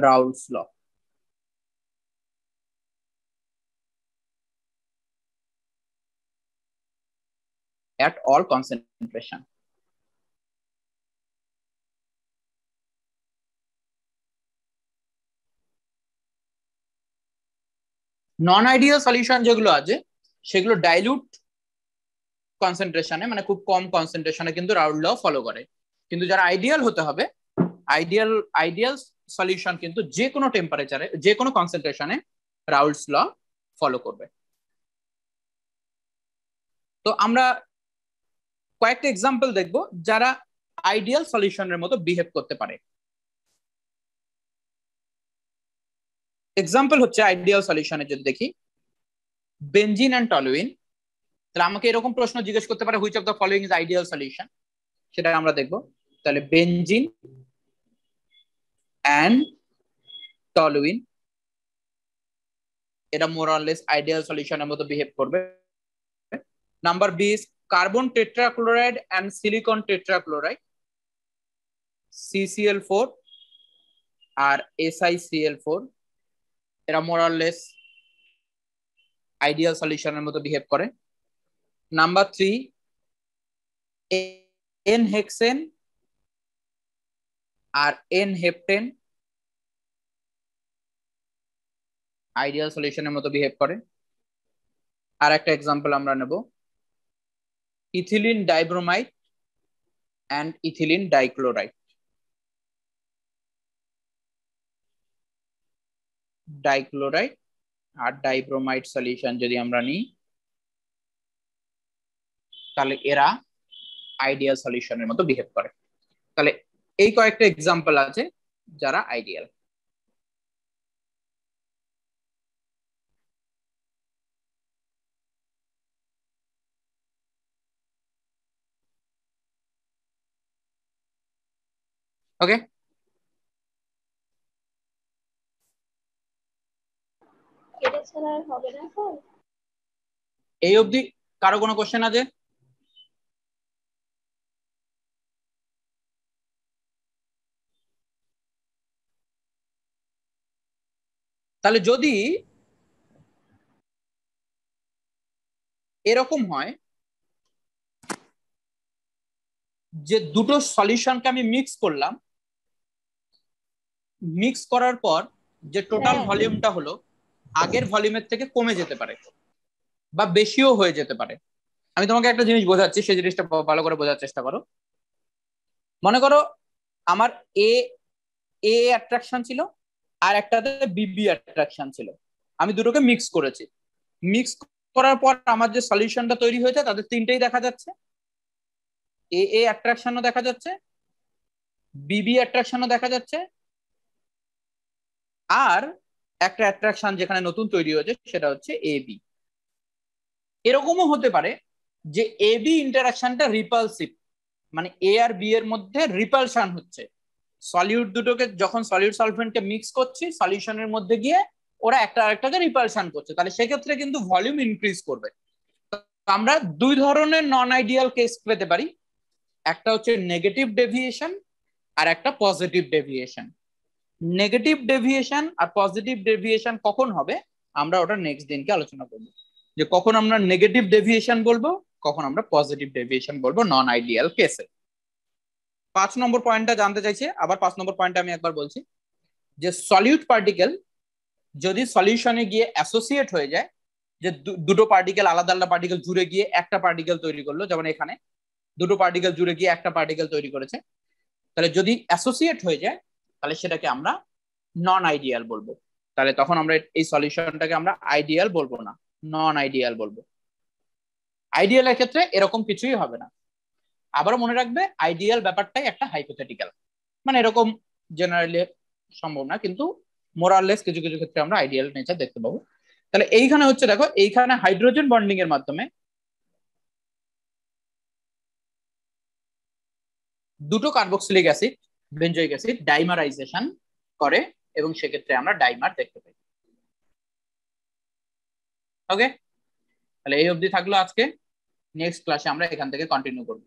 Raoult's law. at all concentration. Non ideal solution যেগুলো আছে সেগুলো ডাইলুট কনসেন্ট্রেশনে, মানে খুব কম কনসেন্ট্রেশনে কিন্তু রাউলস ল ফলো করে। কিন্তু যারা আইডিয়াল হতে হবে, আইডিয়াল সলিউশন কিন্তু যে কোনো টেম্পারেচারে, যে কোনো কনসেন্ট্রেশনে রাউলস ল ফলো করবে। তো আমরা কয়েকটা এক্সাম্পল দেখব যারা আইডিয়াল সলিউশনের মতো বিহেভ করতে পারে। এক্সাম্পল হচ্ছে আইডিয়াল সলিউশনে যদি দেখি বেনজিন এন্ড টলুইন, তাহলে আমাকে এরকম প্রশ্ন জিজ্ঞেস করতে পারে which of the following is ideal solution, সেটা আমরা দেখব। তাহলে বেনজিন এন্ড টলুইন এটা মোর অর লেস আইডিয়াল সলিউশনের মতো বিহেভ করবে। Number B is carbon tetrachloride and silicon tetrachloride, CCl4 আর SiCl4, এরা মোর অর লেস আইডিয়াল সলিউশনের মতো বিহেভ করে। নাম্বার 3 N-হেক্সেন আর N-হেপ্টেন আইডিয়াল সলিউশনের মতো বিহেভ করে। আর একটা এক্সাম্পল আমরা নেব ethylene dibromide and ethylene dichloride. Dichloride আর ডাইব্রোমাইড সলিউশন যদি আমরা নিই, তাহলে এরা আইডিয়াল সলিউশনের মতো বিহেভ করে। তাহলে এই কয়েকটা এক্সাম্পল আছে যারা আইডিয়াল। ওকে, এটা ছাড়া আর হবে না স্যার? এই অবধি কারো কোনো কোশ্চেন আছে? তাহলে যদি এরকম হয় যে দুটো সলিউশনকে আমি মিক্স করলাম, মিক্স করার পর যে টোটাল ভলিউমটা হলো আগের ভলিউমের থেকে কমে যেতে পারে বা বেশিও হয়ে যেতে পারে। আমি তোমাকে একটা জিনিস বোঝাচ্ছি, সেই জিনিসটা ভালো করে বোঝার চেষ্টা করো। মনে করো আমার এ অ্যাট্রাকশন ছিল আর একটাতে বিবি অ্যাট্রাকশন ছিল, আমি দুটোকে মিক্স করেছি। মিক্স করার পর আমার যে সলিউশনটা তৈরি হয়েছে তাদের তিনটেই দেখা যাচ্ছে, এ অ্যাট্রাকশনও দেখা যাচ্ছে, বিবি অ্যাট্রাকশনও দেখা যাচ্ছে, আর একটা অ্যাট্রাকশন যেখানে নতুন তৈরি হয়েছে সেটা হচ্ছে এবি। এরকমও হতে পারে যে এবি ইন্টারাকশনটা রিপালসিভ, মানে এ আর বি এর মধ্যে রিপালশন হচ্ছে। সলিউট দুটোকে যখন সলিউট সলভেন্টকে মিক্স করছি, সলিউশনের মধ্যে গিয়ে ওরা একটা আরেকটাকে রিপালশন করছে, তাহলে সেক্ষেত্রে কিন্তু ভলিউম ইনক্রিজ করবে। আমরা দুই ধরনের নন আইডিয়াল কেস পেতে পারি, একটা হচ্ছে নেগেটিভ ডেভিয়েশন আর একটা পজিটিভ ডেভিয়েশন। নেগেটিভ ডেভিয়েশন আর পজিটিভ ডেভিয়েশন কখন হবে আমরা ওটা নেক্সট দিনকে আলোচনা করব, যে কখন আমরা নেগেটিভ ডেভিয়েশন বলবো, কখন আমরা পজিটিভ ডেভিয়েশন বলবো নন আইডিয়াল কেসে। 5 নম্বর পয়েন্টটা জানতে চাইছে, আবার 5 নম্বর পয়েন্টটা আমি একবার বলছি, যে সলিউট পার্টিকেল যদি সলিউশনে গিয়ে অ্যাসোসিয়েট হয়ে যায়, যে দুটো পার্টিকেল আলাদা আলাদা পার্টিকেল জুড়ে গিয়ে একটা পার্টিকেল তৈরি করলো, যেমন এখানে দুটো পার্টিকেল জুড়ে গিয়ে একটা পার্টিকেল তৈরি করেছে, তাহলে যদি অ্যাসোসিয়েট হয়ে যায় তাহলে সেটাকে আমরা নন আইডিয়াল বলবো। তাহলে তখন আমরা এই সলিউশনটাকে আমরা আইডিয়াল বলবো না, নন আইডিয়াল বলবো। আইডিয়ালের ক্ষেত্রে এরকম কিছুই হবে না। আবারও মনে রাখবে আইডিয়াল ব্যাপারটাই একটা হাইপোথেটিক্যাল, মানে এরকম জেনারেলি সম্ভব না, কিন্তু মোরাললেস কিছু কিছু ক্ষেত্রে আমরা আইডিয়াল নেচার দেখতে পাবো। তাহলে এইখানে হচ্ছে দেখো, এইখানে হাইড্রোজেন বন্ডিং এর মাধ্যমে দুটো কার্বক্সিলিক অ্যাসিড বেঞ্জয়িক অ্যাসিড ডাইমারাইজেশন করে এবং সেক্ষেত্রে আমরা ডাইমার দেখতে পাই। ওকে, তাহলে এই অবধি থাকলো আজকে। নেক্সট ক্লাসে আমরা এখান থেকে কন্টিনিউ করবো।